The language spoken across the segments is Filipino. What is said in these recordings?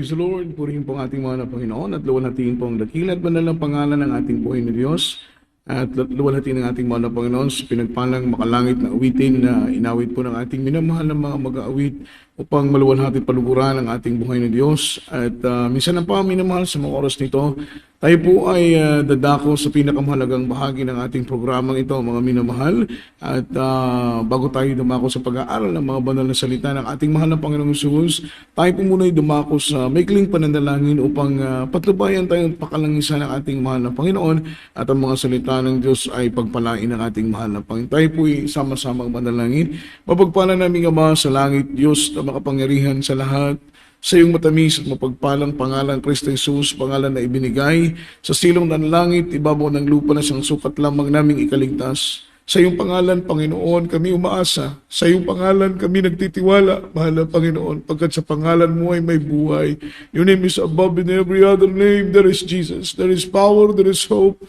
Praise the Lord, purihin po ang ating mga Panginoon at luwalhatiin po ang dakila at banal na pangalan ng ating buhay na Diyos. At luwalhatiin ang ating mga Panginoon sa pinagpalang makalangit na awitin na inawit po ng ating minamahal na mga mag-aawit upang maluwalhati paluguran ang ating buhay na Diyos. At minsan na pa minamahal sa mga oras nito, tayo po ay dadako sa pinakamahalagang bahagi ng ating programang ito, mga minamahal. At bago tayo dumako sa pag-aaral ng mga banal na salita ng ating mahal na Panginoong Jesus, tayo po muna ay dumako sa maikling pananalangin upang patnubayan tayong pakalangisan ng ating mahal na Panginoon at ang mga salita ng Diyos ay pagpalain ng ating mahal na Panginoon. Tayo po ay sama-samang manalangin. Mapagpala namin Ama sa langit, Diyos na makapangyarihan sa lahat, sa iyong matamis at mapagpalang pangalan Kristo Jesus, pangalan na ibinigay sa silong ng langit, ibabaw ng lupa na siyang sukat lamang naming ikaligtas. Sa iyong pangalan, Panginoon, kami umaasa. Sa iyong pangalan, kami nagtitiwala, mahal na Panginoon, pagkat sa pangalan mo ay may buhay. Your name is above in every other name. There is Jesus. There is power. There is hope.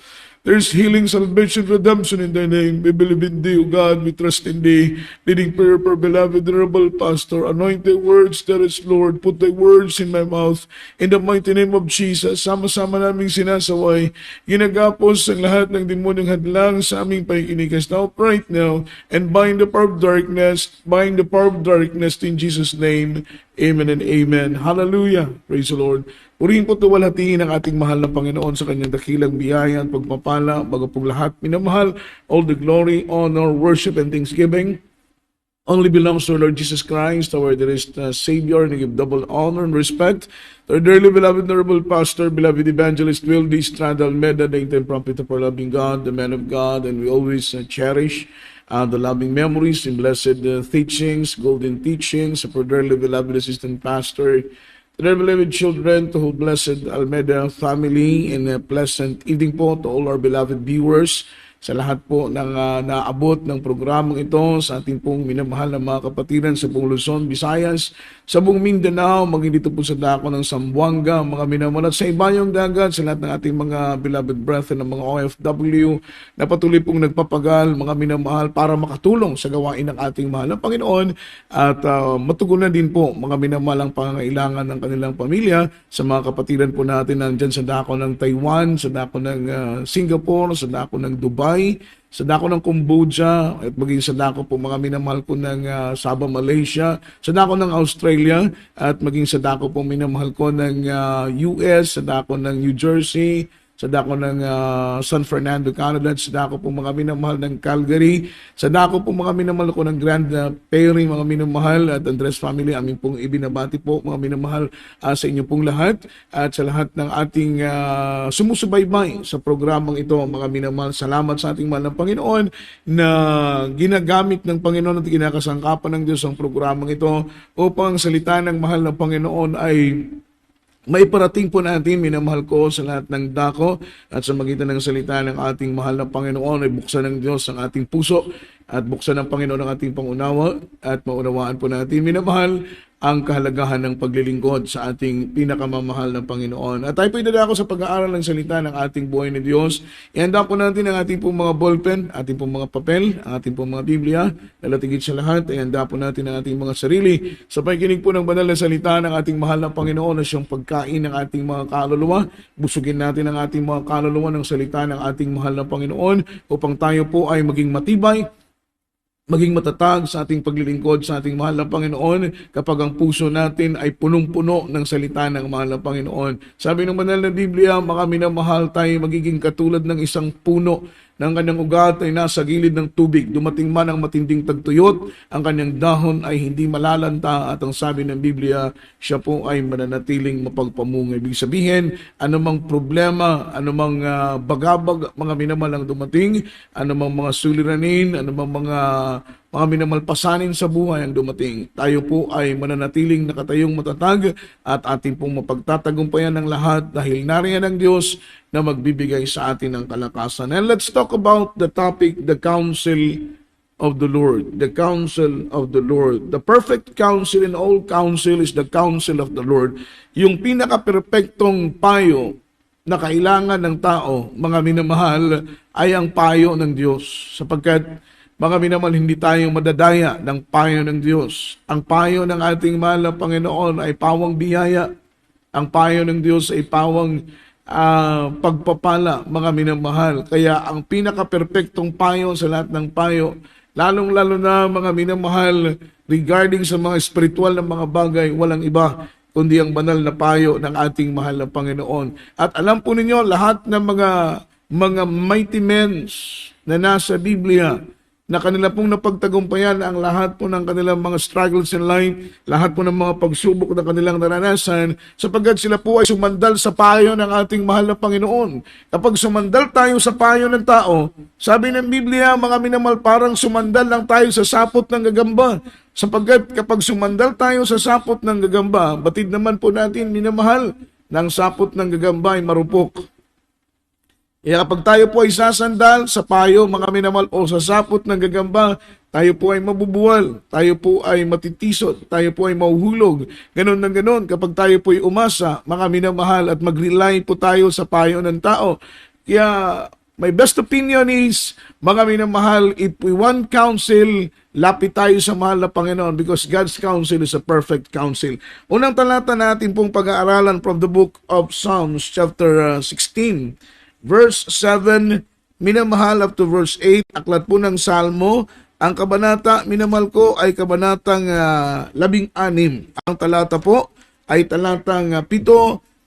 There is healing, salvation, redemption in thy name. We believe in thee, O God. We trust in thee. Leading prayer for beloved, venerable pastor. Anoint thy words, there is Lord. Put thy words in my mouth. In the mighty name of Jesus, sama-sama naming sinasaway. Ginagapos ang lahat ng demonyong hadlang sa aming pakikinig. Now, right now, and bind the power of darkness. Bind the power of darkness in Jesus' name. Amen and amen. Hallelujah. Praise the Lord. Purihin po tuwalhatiin ang ating mahal na Panginoon sa kanyang dakilang biyaya at pagpapala, bago pong lahat, minamahal, all the glory, honor, worship, and thanksgiving only belongs to our Lord Jesus Christ, our dearest Savior, and I give double honor and respect to our dearly beloved, honorable pastor, beloved evangelist, Will D. Estrada Almeda, the intended prophet of our loving God, the man of God, and we always cherish the loving memories and blessed teachings, golden teachings of our dearly beloved assistant pastor, to their beloved children, to whole blessed Almeda family, and a pleasant evening po to all our beloved viewers, sa lahat po ng naabot ng programang ito, sa ating pong minamahal na mga kapatiran sa buong Luzon, Visayas, sa buong Mindanao, maging dito po sa dako ng Zamboanga, mga minamahal, at sa ibayong dagat, sa lahat ng ating mga beloved brethren ng mga OFW na patuloy pong nagpapagal, mga minamahal, para makatulong sa gawain ng ating mahal na Panginoon at matugunan din po mga minamahal ang pangangailangan ng kanilang pamilya, sa mga kapatiran po natin nandyan sa dako ng Taiwan, sa dako ng Singapore, sa dako ng Dubai, sa dako ng Cambodia, at maging sa dako po mga minamahal ko ng Sabah, Malaysia, sa dako ng Australia, at maging sa dako po minamahal ko ng US, sa dako ng New Jersey, sa dako ng San Fernando, Canada, sa dako po mga minamahal ng Calgary, sa dako po mga minamahal ko ng Grand Prairie, mga minamahal, at Andres family, aming pong ibinabati po mga minamahal sa inyo pong lahat, at sa lahat ng ating sumusubaybay sa programang ito, mga minamahal. Salamat sa ating mahal ng Panginoon na ginagamit ng Panginoon at kinakasangkapan ng Diyos ang programang ito upang salita ng mahal ng Panginoon ay may parating po natin, minamahal ko, sa lahat ng dako, at sa magitan ng salita ng ating mahal na Panginoon ay buksan ng Diyos ang ating puso at buksan ng Panginoon ang ating pangunawa at maunawaan po natin, minamahal, ang kahalagahan ng paglilingkod sa ating pinakamamahal na Panginoon. At tayo po idadako sa pag-aaral ng salita ng ating buhay na Diyos. Ihanda po natin ang ating pong mga ballpen, ating pong mga papel, ang ating pong mga Biblia. Lalatigit sa lahat, ihanda po natin ang ating mga sarili sa pakikinig po ng banal na salita ng ating mahal na Panginoon na siyang pagkain ng ating mga kaluluwa. Busugin natin ang ating mga kaluluwa ng salita ng ating mahal na Panginoon upang tayo po ay maging matibay, maging matatag sa ating paglilingkod sa ating mahal na Panginoon kapag ang puso natin ay punong-puno ng salita ng mahal na Panginoon. Sabi ng banal na Biblia, mga minamahal, tayo magiging katulad ng isang puno ng kanyang ugat ay nasa gilid ng tubig. Dumating man ang matinding tagtuyot, ang kanyang dahon ay hindi malalanta, at ang sabi ng Biblia, siya po ay mananatiling mapagpamunga. Ibig sabihin, anumang problema, anumang bagabag, mga minamalang dumating, anumang mga suliranin, anumang mga minamalpasanin sa buhay ang dumating, tayo po ay mananatiling nakatayong matatag at ating pong mapagtatagumpayan ng lahat dahil nariyan ang Diyos na magbibigay sa atin ng kalakasan. And let's talk about the topic, the counsel of the Lord. The counsel of the Lord. The perfect counsel in all counsel is the counsel of the Lord. Yung pinaka-perfectong payo na kailangan ng tao, mga minamahal, ay ang payo ng Diyos. Sapagkat mga minamahal, hindi tayo madadaya ng payo ng Diyos. Ang payo ng ating mahal na Panginoon ay pawang biyaya. Ang payo ng Diyos ay pawang pagpapala, mga minamahal. Kaya ang pinaka-perpektong payo sa lahat ng payo, lalong-lalo na mga minamahal, regarding sa mga spiritual na mga bagay, walang iba kundi ang banal na payo ng ating mahal na Panginoon. At alam po ninyo, lahat ng mga mighty men na nasa Biblia, na kanila pong napagtagumpayan ang lahat po ng kanilang mga struggles in life, lahat po ng mga pagsubok na kanilang naranasan, sapagkat sila po ay sumandal sa payo ng ating mahal na Panginoon. Kapag sumandal tayo sa payo ng tao, sabi ng Biblia, mga minamahal, parang sumandal lang tayo sa sapot ng gagamba. Sapagkat kapag sumandal tayo sa sapot ng gagamba, batid naman po natin, minamahal, ng sapot ng gagamba ay marupok. Kaya kapag tayo po ay sasandal sa payo, mga minamahal, o sa sapot ng gagamba, tayo po ay mabubuwal, tayo po ay matitisod, tayo po ay mahuhulog. Ganon na ganon, kapag tayo po ay umasa, mga minamahal, at mag-rely po tayo sa payo ng tao. Kaya, my best opinion is, mga minamahal, if we want counsel, lapit tayo sa mahal na Panginoon because God's counsel is a perfect counsel. Unang talata natin pong pag-aaralan from the book of Psalms, chapter 16, verse 7, minamahal, up to verse 8, aklat po ng Salmo. Ang kabanata, minamahal ko, ay kabanatang 16. Ang talata po ay talatang 7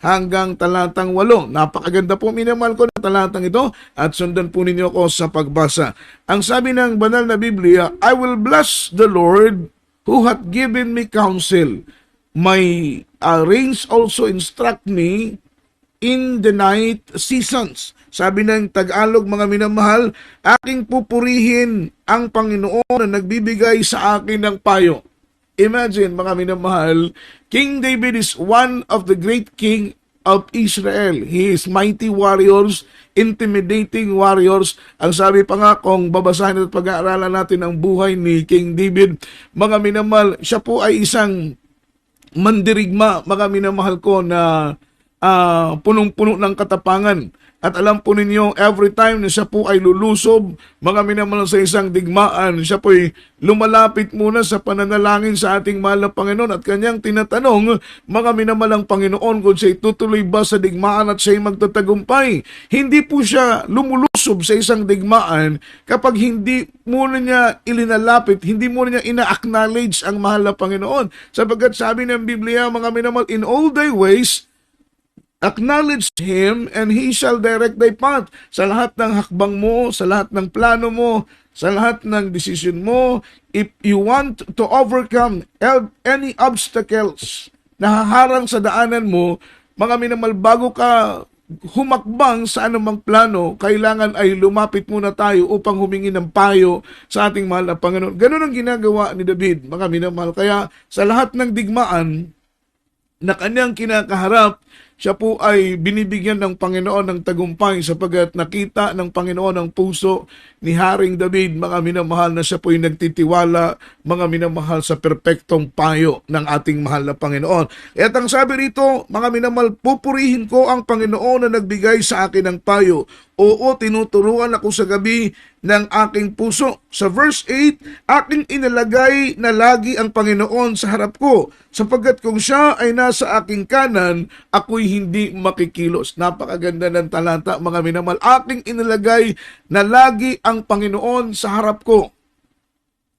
hanggang talatang 8. Napakaganda po, minamahal ko, ng talatang ito, at sundan po ninyo ko sa pagbasa. Ang sabi ng banal na Biblia, I will bless the Lord who hath given me counsel. My reins also instruct me in the night seasons. Sabi ng Tagalog, mga minamahal, aking pupurihin ang Panginoon na nagbibigay sa akin ng payo. Imagine, mga minamahal, King David is one of the great king of Israel. He is mighty warriors, intimidating warriors. Ang sabi pa nga, kung babasahin at pag-aaralan natin ang buhay ni King David, mga minamahal, siya po ay isang mandirigma, mga minamahal ko, na punong-puno ng katapangan. At alam po ninyo, every time na siya po ay lulusob, mga minamahal, sa isang digmaan, siya po ay lumalapit muna sa pananalangin sa ating mahal na Panginoon at kanyang tinatanong, mga minamahal, ang Panginoon kung siya tutuloy ba sa digmaan at siya magtatagumpay. Hindi po siya lumulusob sa isang digmaan kapag hindi muna niya ilinalapit, hindi muna niya ina-acknowledge ang mahal na Panginoon. Sapagkat sabi ng Biblia, mga minamahal, in all thy ways, acknowledge Him and He shall direct thy path. Sa lahat ng hakbang mo, sa lahat ng plano mo, sa lahat ng decision mo, if you want to overcome any obstacles na haharang sa daanan mo, mga minamahal, bago ka humakbang sa anumang plano, kailangan ay lumapit muna tayo upang humingi ng payo sa ating mahal na Panginoon. Ganun ang ginagawa ni David, mga minamahal. Kaya sa lahat ng digmaan na kanyang kinakaharap, siya po ay binibigyan ng Panginoon ng tagumpay sapagkat nakita ng Panginoon ang puso ni Haring David, mga minamahal, na siya po ay nagtitiwala, mga minamahal, sa perpektong payo ng ating mahal na Panginoon. At ang sabi rito, mga minamahal, pupurihin ko ang Panginoon na nagbigay sa akin ng payo. Oo, tinuturuan ako sa gabi ng aking puso. Sa verse 8, aking inalagay na lagi ang Panginoon sa harap ko, sapagkat kung siya ay nasa aking kanan, ako'y hindi makikilos. Napakaganda ng talata, mga minamahal. Aking inalagay na lagi ang Panginoon sa harap ko.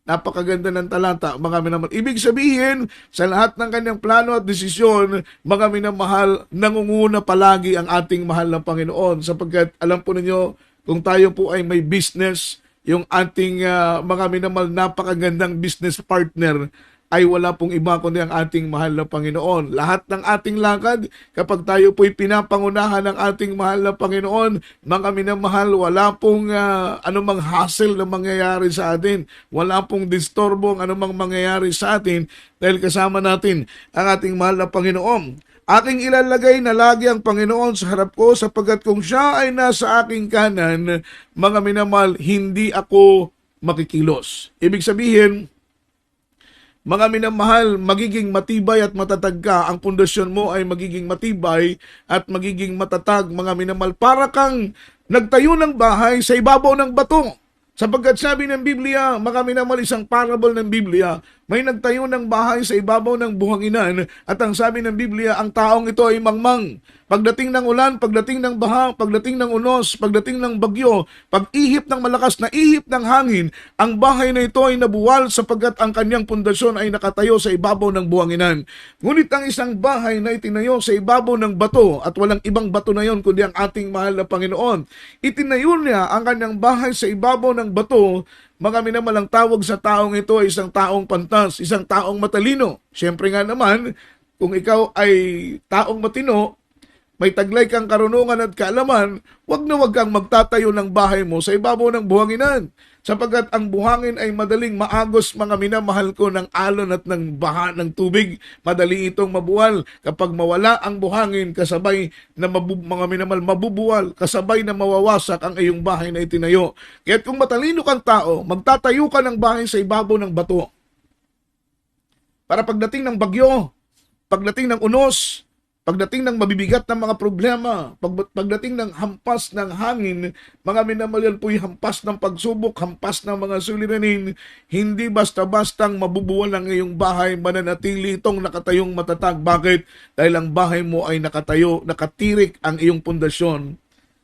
Napakaganda ng talata, mga minamahal. Ibig sabihin, sa lahat ng kanyang plano at desisyon, mga minamahal, nangunguna palagi ang ating mahal na Panginoon. Sapagkat alam po ninyo, kung tayo po ay may business, yung ating mga minamahal, napakagandang business partner ay wala pong iba kundi ang ating mahal na Panginoon. Lahat ng ating lakad, kapag tayo po'y pinapangunahan ng ating mahal na Panginoon, mga minamahal, wala pong anumang hassle na mangyayari sa atin. Wala pong disturbo ang anumang mangyayari sa atin dahil kasama natin ang ating mahal na Panginoon. Aking ilalagay na lagi ang Panginoon sa harap ko sapagkat kung siya ay nasa aking kanan, mga minamahal, hindi ako makikilos. Ibig sabihin, mga minamahal, magiging matibay at matatag ka. Ang pundasyon mo ay magiging matibay at magiging matatag, mga minamahal. Para kang nagtayo ng bahay sa ibabaw ng bato. Sapagkat sabi ng Biblia, mga minamahal, isang parable ng Biblia, May nagtayo ng bahay sa ibabaw ng buhanginan at ang sabi ng Biblia, ang taong ito ay mangmang. Pagdating ng ulan, pagdating ng baha, pagdating ng unos, pagdating ng bagyo, pag-ihip ng malakas na ihip ng hangin, ang bahay na ito ay nabuwal sapagkat ang kanyang pundasyon ay nakatayo sa ibabaw ng buhanginan. Ngunit ang isang bahay na itinayo sa ibabaw ng bato at walang ibang bato na yon kundi ang ating mahal na Panginoon. Itinayo niya ang kanyang bahay sa ibabaw ng bato. Mga minamalang tawag sa taong ito ay isang taong pantas, isang taong matalino. Siyempre nga naman, kung ikaw ay taong matino, may taglay kang karunungan at kaalaman, wag na wag kang magtatayo ng bahay mo sa ibabaw ng buhanginan. Sapagkat ang buhangin ay madaling maagos, mga minamahal ko, ng alon at ng baha ng tubig. Madali itong mabuwal. Kapag mawala ang buhangin, kasabay na mga minamahal mabubuwal, kasabay na mawawasak ang iyong bahay na itinayo. Kaya kung matalino kang tao, magtatayo ka ng bahay sa ibabaw ng bato. Para pagdating ng bagyo, pagdating ng unos, pagdating ng mabibigat na mga problema, pagdating ng hampas ng hangin, mga minamahal po'y hampas ng pagsubok, hampas ng mga suliranin, hindi basta-bastang mabubuwal ang iyong bahay, mananatili itong nakatayong matatag. Bakit? Dahil ang bahay mo ay nakatayo, nakatirik ang iyong pundasyon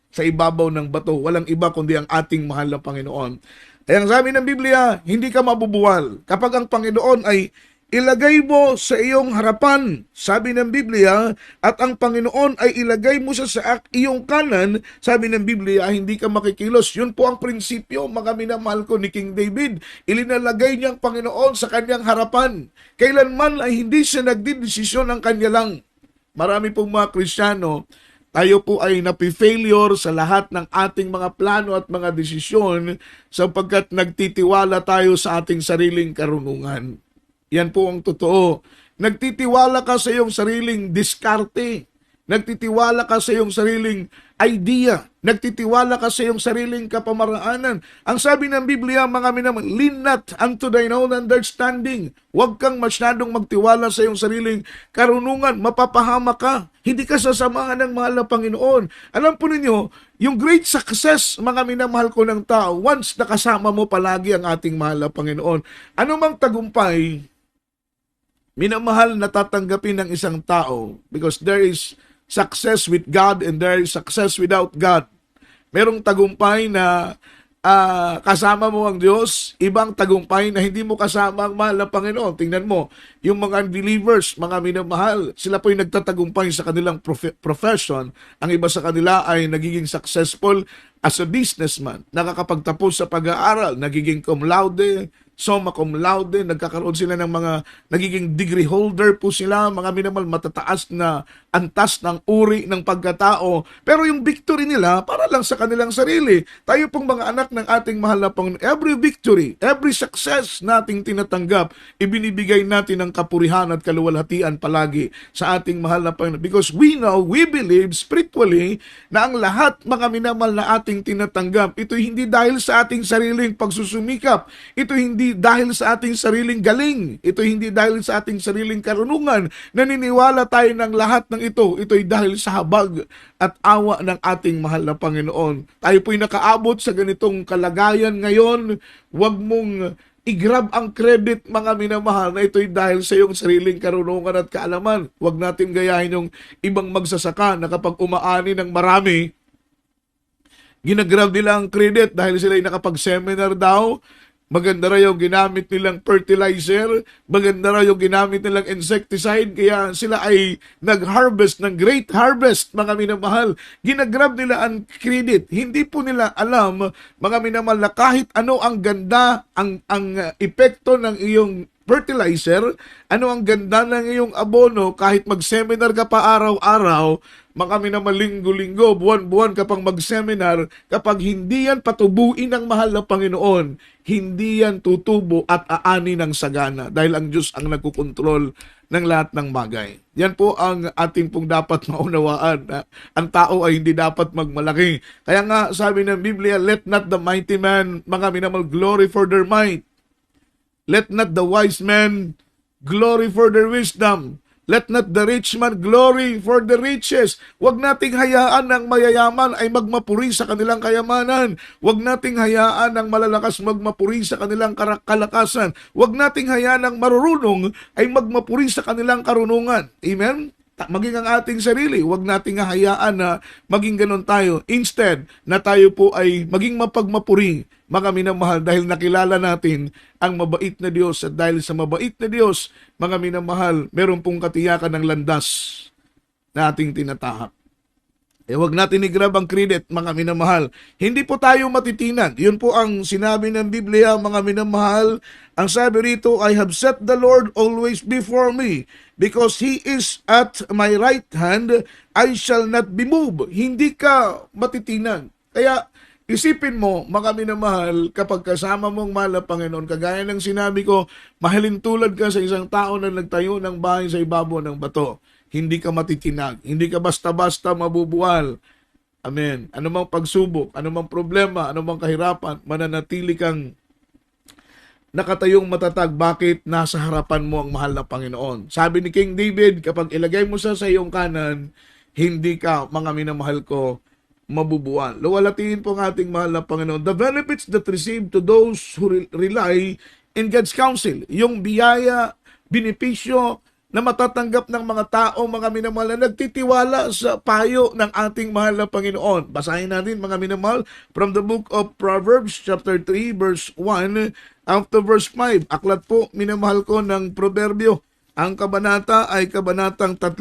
sa ibabaw ng bato. Walang iba kundi ang ating mahal na Panginoon. Kaya ang sabi ng Biblia, hindi ka mabubuwal kapag ang Panginoon ay ilagay mo sa iyong harapan, sabi ng Biblia, at ang Panginoon ay ilagay mo sa iyong kanan, sabi ng Biblia, hindi ka makikilos. Yun po ang prinsipyo, mga minamahal ko, ni King David. Ilinalagay niya ang Panginoon sa kanyang harapan. Kailanman ay hindi siya nagdidesisyon ng kanya lang. Marami pong mga Kristiyano, tayo po ay napi-failure sa lahat ng ating mga plano at mga desisyon sapagkat nagtitiwala tayo sa ating sariling karunungan. Yan po ang totoo. Nagtitiwala ka sa iyong sariling diskarte. Nagtitiwala ka sa iyong sariling idea. Nagtitiwala ka sa iyong sariling kapamaraanan. Ang sabi ng Biblia, mga minamahal, lean not unto thine own understanding. Huwag kang masyadong magtiwala sa iyong sariling karunungan. Mapapahama ka. Hindi ka sasamahan ng mahal na Panginoon. Alam po ninyo, yung great success, mga minamahal ko ng tao, once nakasama mo palagi ang ating mahal na Panginoon. Ano mang tagumpay, minamahal na tatanggapin ng isang tao because there is success with God and there is success without God. Merong tagumpay na kasama mo ang Diyos, ibang tagumpay na hindi mo kasama ang mahal na Panginoon. Tingnan mo, yung mga unbelievers, mga minamahal, sila po yung nagtatagumpay sa kanilang profession. Ang iba sa kanila ay nagiging successful as a businessman, nakakapagtapos sa pag-aaral, nagiging cum laude, summa cum laude, nagkakaroon sila ng mga nagiging degree holder po sila, mga minamahal, matataas na antas ng uri ng pagkatao. Pero yung victory nila, para lang sa kanilang sarili. Tayo pong mga anak ng ating mahal na Panginoon, every victory, every success nating tinatanggap, ibinibigay natin ng kapurihan at kaluwalhatian palagi sa ating mahal na Panginoon. Because we know, we believe spiritually na ang lahat, mga minamahal, na ating tinatanggap, ito hindi dahil sa ating sariling pagsusumikap, ito hindi dahil sa ating sariling galing, ito hindi dahil sa ating sariling karunungan. Naniniwala tayo ng lahat ng ito'y dahil sa habag at awa ng ating mahal na Panginoon. Tayo po'y nakaabot sa ganitong kalagayan ngayon. Huwag mong i-grab ang credit, mga minamahal, na ito'y dahil sa iyong sariling karunungan at kaalaman. Huwag natin gayahin yung ibang magsasaka na kapag umaani ng marami, ginagrab nila ang credit dahil sila'y nakapag-seminar daw. Maganda raw yung ginamit nilang fertilizer, maganda raw yung ginamit nilang insecticide, kaya sila ay nag-harvest ng great harvest, mga minamahal. Ginagrab nila ang credit. Hindi po nila alam, mga minamahal, na kahit ano ang ganda, ang epekto ng iyong fertilizer, ano ang ganda ng iyong abono, kahit mag-seminar ka pa araw-araw, mga minamahal, linggo-linggo, buwan-buwan ka pang mag-seminar, kapag hindi yan patubuin ng mahal na Panginoon, hindi yan tutubo at aani ng sagana dahil ang Diyos ang nagkukontrol ng lahat ng bagay. Yan po ang ating pong dapat maunawaan. Ang tao ay hindi dapat magmalaki. Kaya nga sabi ng Biblia, let not the mighty man, mga minamahal, glory for their might. Let not the wise man glory for their wisdom. Let not the rich man glory for the riches. Huwag nating hayaan ng mayayaman ay magmapuri sa kanilang kayamanan. Huwag nating hayaan ng malalakas magmapuri sa kanilang kalakasan. Huwag nating hayaan ng marurunong ay magmapuri sa kanilang karunungan. Amen? Maging ang ating sarili, huwag nating hayaan na maging ganon tayo. Instead, na tayo po ay maging mapagmapuri, mga minamahal, dahil nakilala natin ang mabait na Diyos. At dahil sa mabait na Diyos, mga minamahal, meron pong katiyakan ng landas na ating tinatahak. Huwag natin i-grab ang credit, mga minamahal. Hindi po tayo matitinan. Yun po ang sinabi ng Biblia, mga minamahal. Ang sabi rito, I have set the Lord always before me. Because He is at my right hand, I shall not be moved. Hindi ka matitinan. Kaya isipin mo, mga minamahal, kapag kasama mong mahal na Panginoon, kagaya ng sinabi ko, mahalin tulad ka sa isang tao na nagtayo ng bahay sa ibabaw ng bato. Hindi ka matitinag. Hindi ka basta-basta mabubuwal. Amen. Anumang pagsubok, anumang problema, anumang kahirapan, mananatili kang nakatayong matatag. Bakit? Nasa harapan mo ang mahal na Panginoon. Sabi ni King David, kapag ilagay mo sa iyong kanan, hindi ka, mga minamahal ko, mabubuwal. Luwalatiin po ang ating mahal na Panginoon. The benefits that receive to those who rely in God's counsel. Yung biyaya, benepisyo, na matatanggap ng mga tao, mga minamahal, na nagtitiwala sa payo ng ating mahal na Panginoon. Basahin natin, mga minamahal, from the book of Proverbs, chapter 3, verse 1, up to verse 5. Aklat po, minamahal ko, ng Proverbio. Ang kabanata ay kabanatang 3.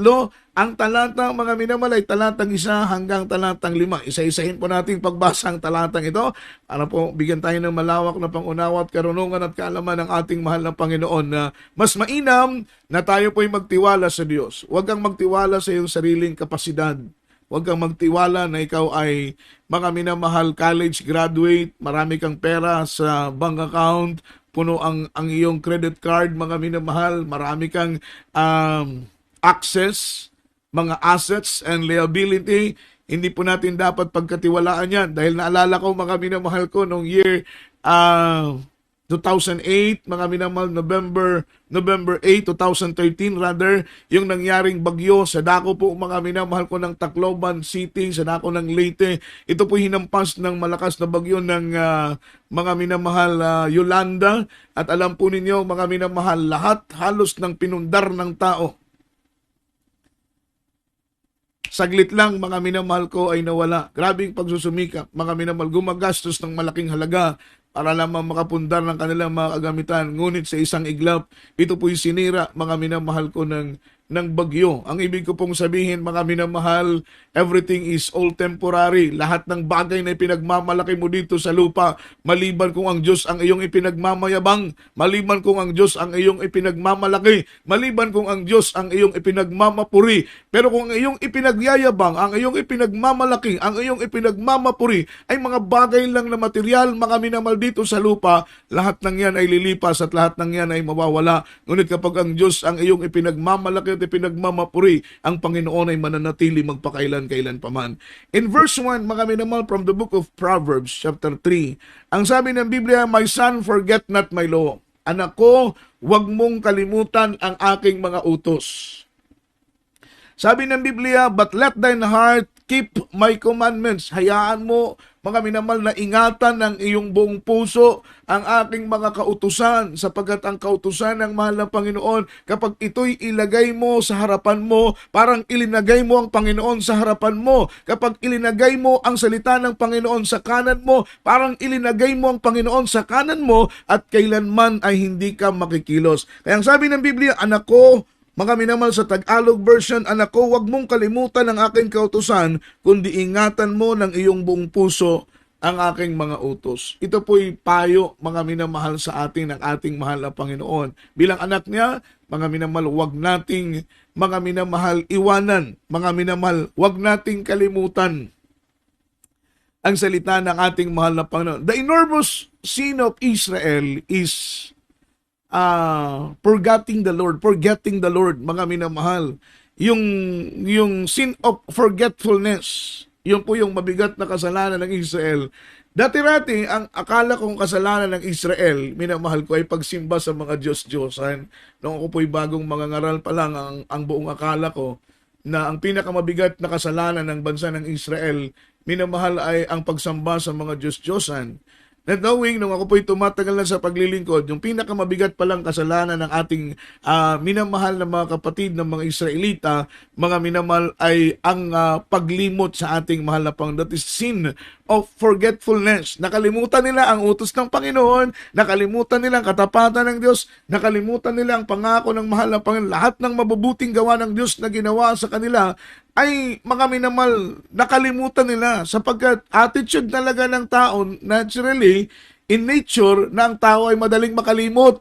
Ang talata, mga minamahal, ay talatang 1 hanggang talatang 5. Isa-isahin po natin pagbasa ang talatang ito para po bigyan tayo ng malawak na pangunawa at karunungan at kaalaman ng ating mahal na Panginoon na mas mainam na tayo po'y magtiwala sa Diyos. Huwag kang magtiwala sa iyong sariling kapasidad. Huwag kang magtiwala na ikaw ay mga minamahal college graduate, marami kang pera sa bank account, puno ang iyong credit card, mga minamahal, marami kang access, mga assets and liability. Hindi po natin dapat pagkatiwalaan yan. Dahil naalala ko, mga minamahal ko, noong year 2008, mga minamahal, November 8, 2013 rather, yung nangyaring bagyo sa dako po, mga minamahal ko, ng Tacloban City, sa dako ng Leyte. Ito po hinampas ng malakas na bagyo ng mga minamahal Yolanda. At alam po ninyo, mga minamahal, lahat halos ng pinundar ng tao. Saglit lang, mga minamahal ko, ay nawala. Grabing pagsusumikap, mga minamahal, gumagastos ng malaking halaga para lamang makapundar ng kanilang mga kagamitan. Ngunit sa isang iglap, ito po'y sinira, mga minamahal ko, ng bagyo. Ang ibig ko pong sabihin, mga minamahal, everything is all temporary. Lahat ng bagay na ipinagmamalaki mo dito sa lupa, maliban kung ang Diyos ang iyong ipinagmamayabang, maliban kung ang Diyos ang iyong ipinagmamalaki, maliban kung ang Diyos ang iyong ipinagmamapuri. Pero kung ang iyong ipinagyayabang, ang iyong ipinagmamalaki, ang iyong ipinagmamapuri, ay mga bagay lang na material, mga minamahal, dito sa lupa, lahat ng yan ay lilipas at lahat ng yan ay mawawala. Ngunit kapag ang Diyos ang iyong ipinagmamalaki at ipinagmamapuri, ang Panginoon ay mananatili magpakailan-kailan paman. In verse 1, mga minamahal, from the book of Proverbs, chapter 3, ang sabi ng Biblia, my son, forget not my law. Anak ko, huwag mong kalimutan ang aking mga utos. Sabi ng Biblia, but let thine heart keep my commandments. Hayaan mo, mga minamahal, na ingatan ng iyong buong puso ang aking mga kautusan, sapagkat ang kautusan ng mahal na Panginoon, kapag ito'y ilagay mo sa harapan mo, parang ilinagay mo ang Panginoon sa harapan mo. Kapag ilinagay mo ang salita ng Panginoon sa kanan mo, parang ilinagay mo ang Panginoon sa kanan mo, at kailanman ay hindi ka makikilos. Kaya ang sabi ng Biblia, anak ko, mga minamahal, sa Tagalog version, anak ko, huwag mong kalimutan ang aking kautusan, kundi ingatan mo ng iyong buong puso ang aking mga utos. Ito po'y payo, mga minamahal, sa atin ng ating mahal na Panginoon. Bilang anak niya, mga minamahal, huwag nating, mga minamahal, iwanan. Mga minamahal, huwag nating kalimutan ang salita ng ating mahal na Panginoon. The enormous sin of Israel is forgetting the Lord, mga minamahal. Yung sin of forgetfulness, yun po yung mabigat na kasalanan ng Israel, Dati-rati, ang akala kong kasalanan ng Israel, minamahal ko, ay pagsimba sa mga Diyos-Diyosan. Nung ako po'y bagong mangangaral pa lang, ang buong akala ko, na ang pinakamabigat na kasalanan ng bansa ng Israel, minamahal ay ang pagsamba sa mga Diyos-Diyosan. Not knowing, nung ako po'y tumatagal na sa paglilingkod, yung pinakamabigat palang kasalanan ng ating minamahal na mga kapatid ng mga Israelita, mga minamahal ay ang paglimot sa ating mahal na Panginoon. That is sin of forgetfulness. Nakalimutan nila ang utos ng Panginoon, nakalimutan nila ang katapatan ng Diyos, nakalimutan nila ang pangako ng mahal na Panginoon. Lahat ng mabubuting gawa ng Diyos na ginawa sa kanila ay mga minamal, nakalimutan nila sapagkat attitude talaga ng tao naturally, in nature, na ang tao ay madaling makalimot.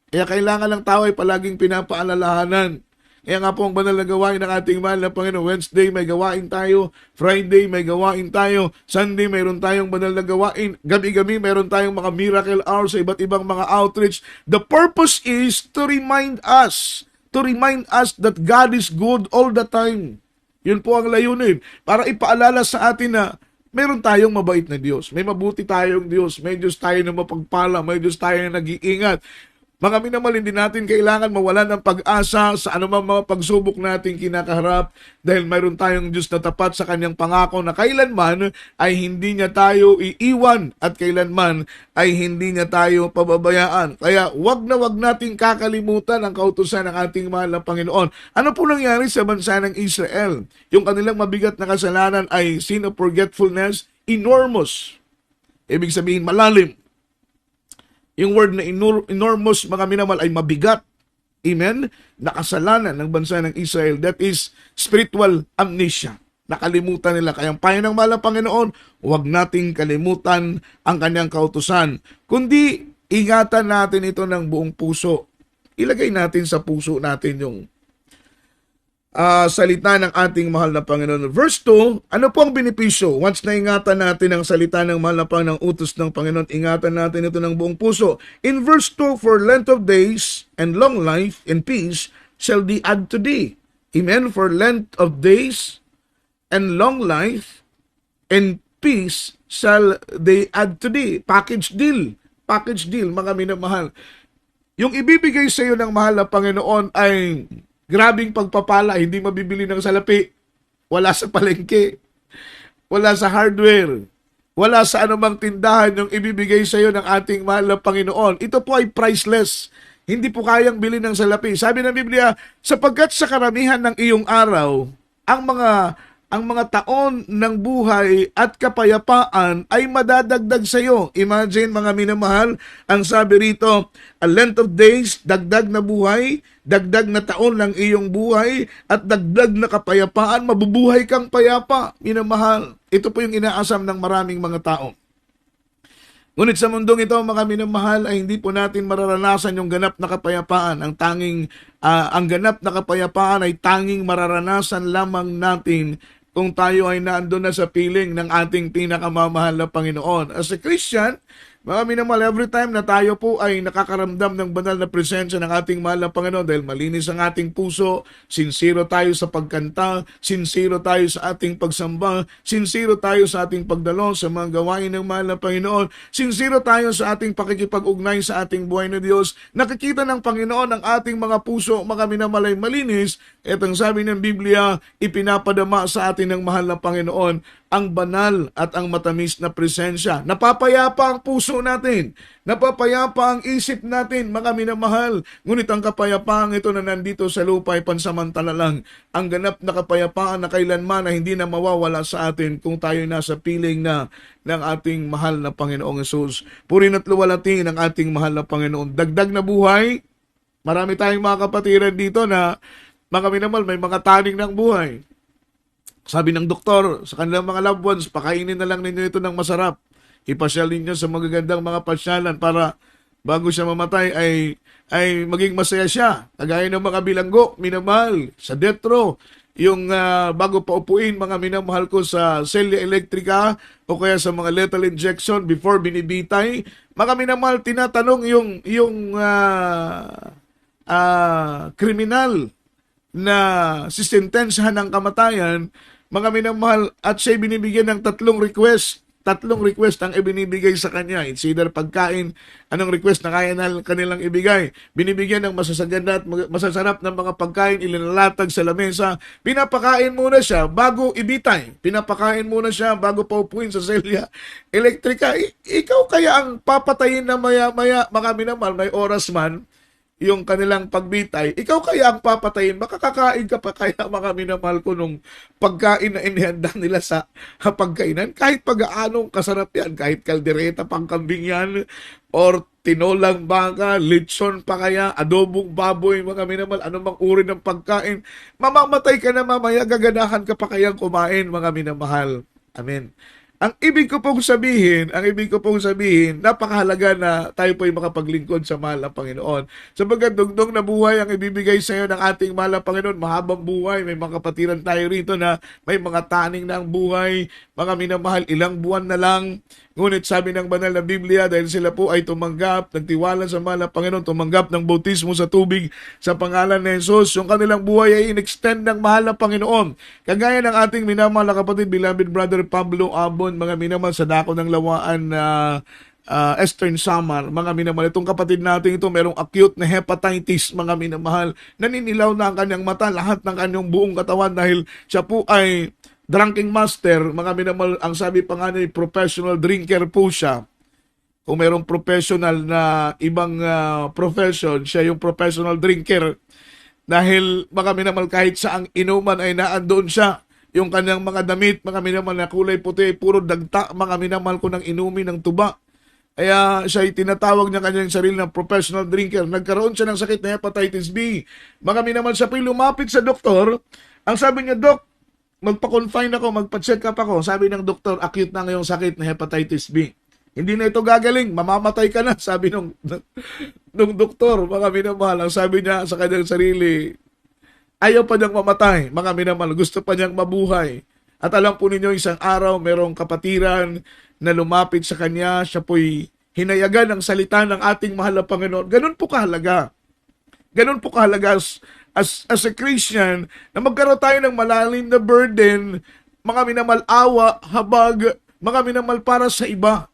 Kaya kailangan ng tao ay palaging pinapaalalahanan. Kaya nga po ang banal na gawain ng ating mahal na Panginoon. Wednesday may gawain tayo, Friday may gawain tayo, Sunday mayroon tayong banal na gawain, gabi-gabi mayroon tayong mga miracle hours sa iba't ibang mga outreach. The purpose is to remind us that God is good all the time. Yun po ang layunin. Para ipaalala sa atin na meron tayong mabait na Diyos. May mabuti tayong Diyos. May Diyos tayo na mapagpala. May Diyos tayo na nag-iingat. Mga minamahal, hindi natin kailangan mawalan ng pag-asa sa anumang mga pagsubok nating kinakaharap dahil mayroon tayong Diyos na tapat sa kanyang pangako na kailanman ay hindi niya tayo iiwan at kailanman ay hindi niya tayo pababayaan. Kaya wag na wag nating kakalimutan ang kautusan ng ating mahal na Panginoon. Ano po nangyari sa bansa ng Israel? Yung kanilang mabigat na kasalanan ay sin of forgetfulness, enormous. Ibig sabihin malalim. Yung word na enormous, mga minamal, ay mabigat. Amen? Nakasalanan ng bansa ng Israel. That is spiritual amnesia. Nakalimutan nila. Kaya ang payo ng mahal na Panginoon, huwag nating kalimutan ang kanyang kautusan. Kundi, ingatan natin ito ng buong puso. Ilagay natin sa puso natin yung salita ng ating mahal na Panginoon. Verse 2, ano po ang benepisyo? Once na ingatan natin ang salita ng mahal na Panginoon, ng utos ng Panginoon, ingatan natin ito ng buong puso. In verse 2, for length of days and long life and peace shall they add to thee. Amen? For length of days and long life and peace shall they add to thee. Package deal. Package deal, mga minamahal. Yung ibibigay sa iyo ng mahal na Panginoon ay grabing pagpapala, hindi mabibili ng salapi, wala sa palengke, wala sa hardware, wala sa anumang tindahan yung ibibigay sa iyo ng ating mahal na Panginoon. Ito po ay priceless. Hindi po kayang bilhin ng salapi. Sabi ng Biblia, sapagkat sa karamihan ng iyong araw, ang mga taon ng buhay at kapayapaan ay madadagdag sa iyo. Imagine, mga minamahal, ang sabi rito, a length of days, dagdag na buhay, dagdag na taon ng iyong buhay, at dagdag na kapayapaan, mabubuhay kang payapa, minamahal. Ito po yung inaasam ng maraming mga tao. Ngunit sa mundong ito, mga minamahal, ay hindi po natin mararanasan yung ganap na kapayapaan. Ang ganap na kapayapaan ay tanging mararanasan lamang natin kung tayo ay naandun na sa piling ng ating pinakamamahal na Panginoon. As a Christian, mga minamahal, every time na tayo po ay nakakaramdam ng banal na presensya ng ating mahal na Panginoon dahil malinis ang ating puso, sincero tayo sa pagkanta, sincero tayo sa ating pagsamba, sincero tayo sa ating pagdalo sa mga gawain ng mahal na Panginoon, sincero tayo sa ating pakikipag-ugnay sa ating buhay na Diyos, nakikita ng Panginoon ang ating mga puso, mga minamahal, ay malinis, at ang sabi ng Biblia, ipinapadama sa atin ng mahal na Panginoon ang banal at ang matamis na presensya. Napapayapa ang puso natin. Napapayapa ang isip natin, mga minamahal. Ngunit ang kapayapaan ito na nandito sa lupa ay pansamantala lang. Ang ganap na kapayapaan na kailanman na hindi na mawawala sa atin kung tayo nasa piling na ng ating mahal na Panginoong Hesus. Purihin at luwalhatiin ang ating mahal na Panginoon. Dagdag na buhay. Marami tayong mga kapatiran dito na mga minamahal, may mga taning ng buhay. Sabi ng doktor sa kanilang mga loved ones, pakainin na lang ninyo ito ng masarap. Ipasyal ninyo sa magagandang mga pasyalan para bago siya mamatay ay maging masaya siya. Kagaya ng mga bilanggo, minamahal, sa death row, yung bago pa upuin, mga minamahal ko, sa selya elektrika o kaya sa mga lethal injection before binibitay, mga minamahal, tinatanong yung kriminal na sisentensyahan ng kamatayan, mga minamahal, at siya binibigyan ng 3 request. tatlong request ang ibinibigay sa kanya. It's either pagkain, anong request na kaya na kanilang ibigay. Binibigyan ng masasaganda at masasarap ng mga pagkain, ilinalatag sa lamesa. Pinapakain muna siya bago ibitay. Pinapakain muna siya bago paupuin sa selya elektrika. Ikaw kaya ang papatayin na maya-maya, mga minamahal, may oras man, yung kanilang pagbitay, ikaw kaya ang papatayin, makakakain ka pa kaya, mga minamahal ko, nung pagkain na inihanda nila sa pagkainan, kahit pag-aanong kasarap yan, kahit kaldereta pang kambing yan, or tinolang baka, litson pa kaya, adobong baboy, mga minamahal, anumang uri ng pagkain, mamamatay ka na mamaya, gaganahan ka pa kayang kumain, mga minamahal. Amen. Ang ibig ko pong sabihin, napakahalaga na tayo po ay makapaglingkod sa mahal na Panginoon. Sabagat dugdong na buhay ang ibibigay sa iyo ng ating mahal na Panginoon, mahabang buhay. May mga kapatiran tayo rito na may mga taning na ang buhay, mga minamahal, ilang buwan na lang. Ngunit sabi ng banal na Biblia, dahil sila po ay tumanggap, nagtiwala sa mahal na Panginoon, tumanggap ng bautismo sa tubig sa pangalan ni Jesus, yung kanilang buhay ay in-extend ng mahal na Panginoon. Kagaya ng ating minamahal na kapatid, beloved brother Pablo Abon, mga minamahal, sa dako ng lawaan na Eastern Samar, mga minamahal, itong kapatid natin ito, merong acute na hepatitis, mga minamahal, naninilaw na ang kanyang mata, lahat ng kanyang buong katawan dahil siya po ay drinking master, mga minamahal, ang sabi pa nga ni professional drinker po siya. Kung merong professional na ibang profession, siya yung professional drinker. Dahil, mga minamahal, kahit saang inuman ay naandoon siya. Yung kanyang mga damit, mga minamahal, na kulay puti, puro dagta, mga minamahal, ko ng inumin ng tuba. Kaya siya ay tinatawag niya kanyang sarili ng professional drinker. Nagkaroon siya ng sakit na hepatitis B. Mga minamahal, siya po'y lumapit sa doktor. Ang sabi niya, Dok, magpa-confine ako, magpa-check up ako. Sabi ng doktor, acute na ngayong sakit na hepatitis B. Hindi na ito gagaling, mamamatay ka na, sabi nung doktor, mga minamahal. Ang sabi niya sa kanyang sarili, ayaw pa niyang mamatay, mga minamahal, gusto pa niyang mabuhay. At alam po ninyo, isang araw, merong kapatiran na lumapit sa kanya, siya po'y hinayagan ng salita ng ating mahal na Panginoon. Ganun po kahalaga. Ganun po kahalaga as a Christian, na magkaroon tayo ng malalim na burden, mga minamahal, awa, habag, mga minamahal, para sa iba.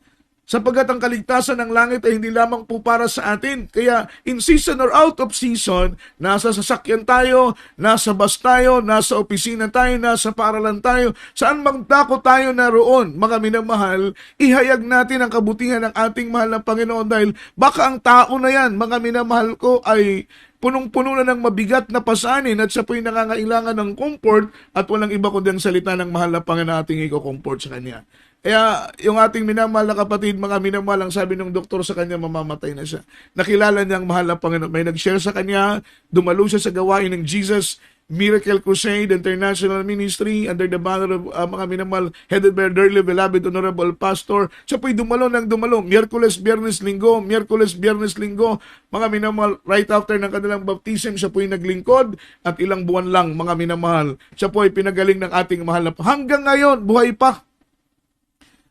Sapagkat ang kaligtasan ng langit ay hindi lamang po para sa atin. Kaya in season or out of season, nasa sasakyan tayo, nasa bus tayo, nasa opisina tayo, nasa paaralan tayo, saan mang dako tayo naroon, mga minamahal, ihayag natin ang kabutihan ng ating mahal na Panginoon dahil baka ang tao na yan, mga minamahal ko, ay punong-puno na ng mabigat na pasanin at siya po'y nangangailangan ng comfort at walang iba kundi ang salita ng mahal na Panginoon ating i-comfort sa kanya. Kaya yung ating minamahal na kapatid, mga minamahal, ang sabi ng doktor sa kanya, mamamatay na siya. Nakilala niya ang mahal na Panginoon. May nag-share sa kanya, dumalo siya sa gawain ng Jesus Miracle Crusade International Ministry under the banner of mga minamahal, headed by dearly beloved Honorable Pastor. Siya po'y dumalo ng dumalo. Miyerkules, Biyernes, Linggo, mga minamahal, right after ng kanilang baptism, siya po'y naglingkod at ilang buwan lang, mga minamahal, siya po'y pinagaling ng ating mahal na hanggang ngayon, buhay pa.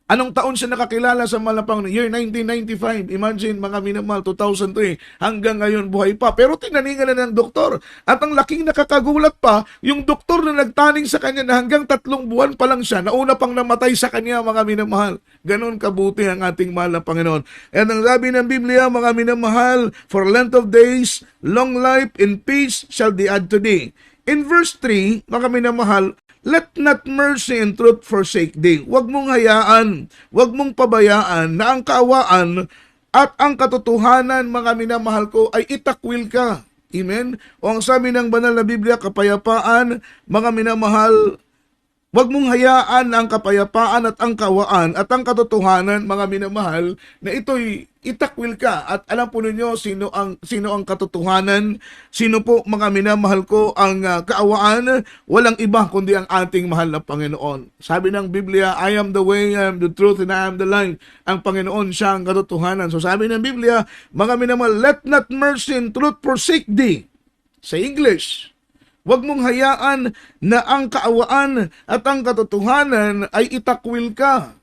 Anong taon siya nakakilala sa mahal na Panginoon? Year 1995. Imagine, mga minamahal, 2003. Hanggang ngayon, buhay pa. Pero tinaningan na ng doktor. At ang laking nakakagulat pa, yung doktor na nagtaning sa kanya na hanggang 3 buwan pa lang siya, nauna pang namatay sa kanya, mga minamahal. Ganon kabuti ang ating mahal na Panginoon. At ang sabi ng Biblia, mga minamahal, for length of days, long life, and peace shall be add to thee. In verse 3, mga minamahal, let not mercy and truth forsake thee. Huwag mong hayaan, huwag mong pabayaan na ang kaawaan at ang katotohanan, mga minamahal ko, ay itakwil ka. Amen? O ang sabi ng banal na Biblia, kapayapaan, mga minamahal, huwag mong hayaan ang kapayapaan at ang kawaan at ang katotohanan, mga minamahal, na ito'y itakwil ka. At alam po ninyo sino ang katotohanan, sino po, mga minamahal ko, ang kaawaan, walang iba kundi ang ating mahal na Panginoon. Sabi ng Biblia, I am the way, I am the truth, and I am the life. Ang Panginoon, siya ang katotohanan. So sabi ng Biblia, mga minamahal, let not mercy and truth forsake thee. Sa English, huwag mong hayaan na ang kaawaan at ang katotohanan ay itakwil ka.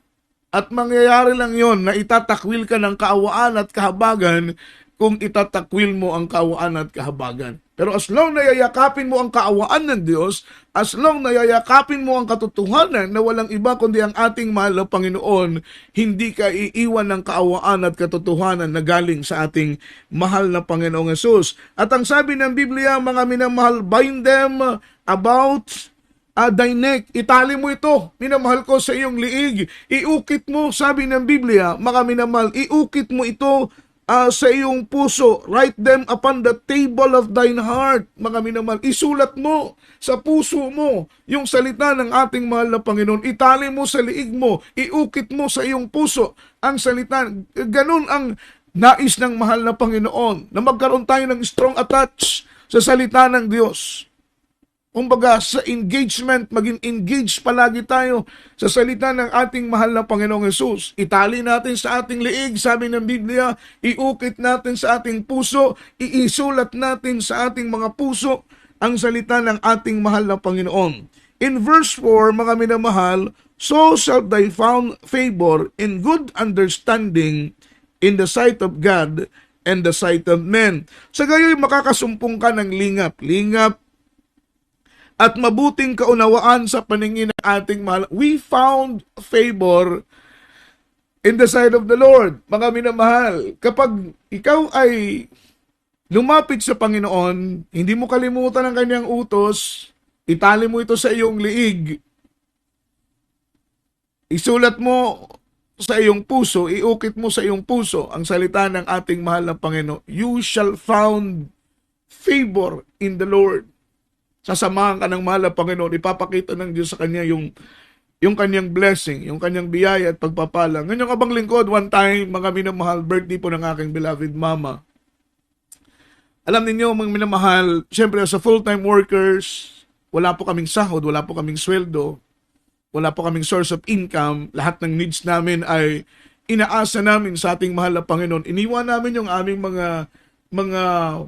At mangyayari lang yon na itatakwil ka ng kaawaan at kahabagan kung itatakwil mo ang kaawaan at kahabagan. Pero as long na yayakapin mo ang kaawaan ng Diyos, as long na yayakapin mo ang katotohanan na walang iba kundi ang ating mahal na Panginoon, hindi ka iiwan ng kaawaan at katotohanan na galing sa ating mahal na Panginoong Hesus. At ang sabi ng Biblia, mga minamahal, bind them about thy neck. Itali mo ito, minamahal ko, sa iyong liig. Iukit mo, sabi ng Biblia, mga minamahal, iukit mo ito sa iyong puso. Write them upon the table of thine heart. Mga minamahal, isulat mo sa puso mo yung salita ng ating mahal na Panginoon. Itali mo sa liig mo, iukit mo sa iyong puso ang salita. Ganun ang nais ng mahal na Panginoon, na magkaroon tayo ng strong attach sa salita ng Diyos. Kumbaga, sa engagement, maging engaged palagi tayo sa salita ng ating mahal na Panginoong Hesus. Itali natin sa ating liig, sabi ng Biblia, iukit natin sa ating puso, iisulat natin sa ating mga puso ang salita ng ating mahal na Panginoon. In verse 4, mga minamahal, so shalt thou found favor in good understanding in the sight of God and the sight of men. Sa gayoy makakasumpong ka ng lingap at mabuting kaunawaan sa paningin ng ating mahal. We found favor in the sight of the Lord. Mga minamahal, kapag ikaw ay lumapit sa Panginoon, hindi mo kalimutan ang kanyang utos, itali mo ito sa iyong liig, isulat mo sa iyong puso, iukit mo sa iyong puso ang salita ng ating mahal na Panginoon. You shall found favor in the Lord. Sasamahan ka ng mahal na Panginoon, ipapakita ng Diyos sa kanya yung kanyang blessing, yung kanyang biyaya at pagpapala. Ngayong kabang lingkod, one time, mga minamahal, birthday po ng aking beloved mama. Alam ninyo, mga minamahal, siyempre sa full-time workers, wala po kaming sahod, wala po kaming sweldo, wala po kaming source of income, lahat ng needs namin ay inaasa namin sa ating mahal na Panginoon. Iniwan namin yung aming mga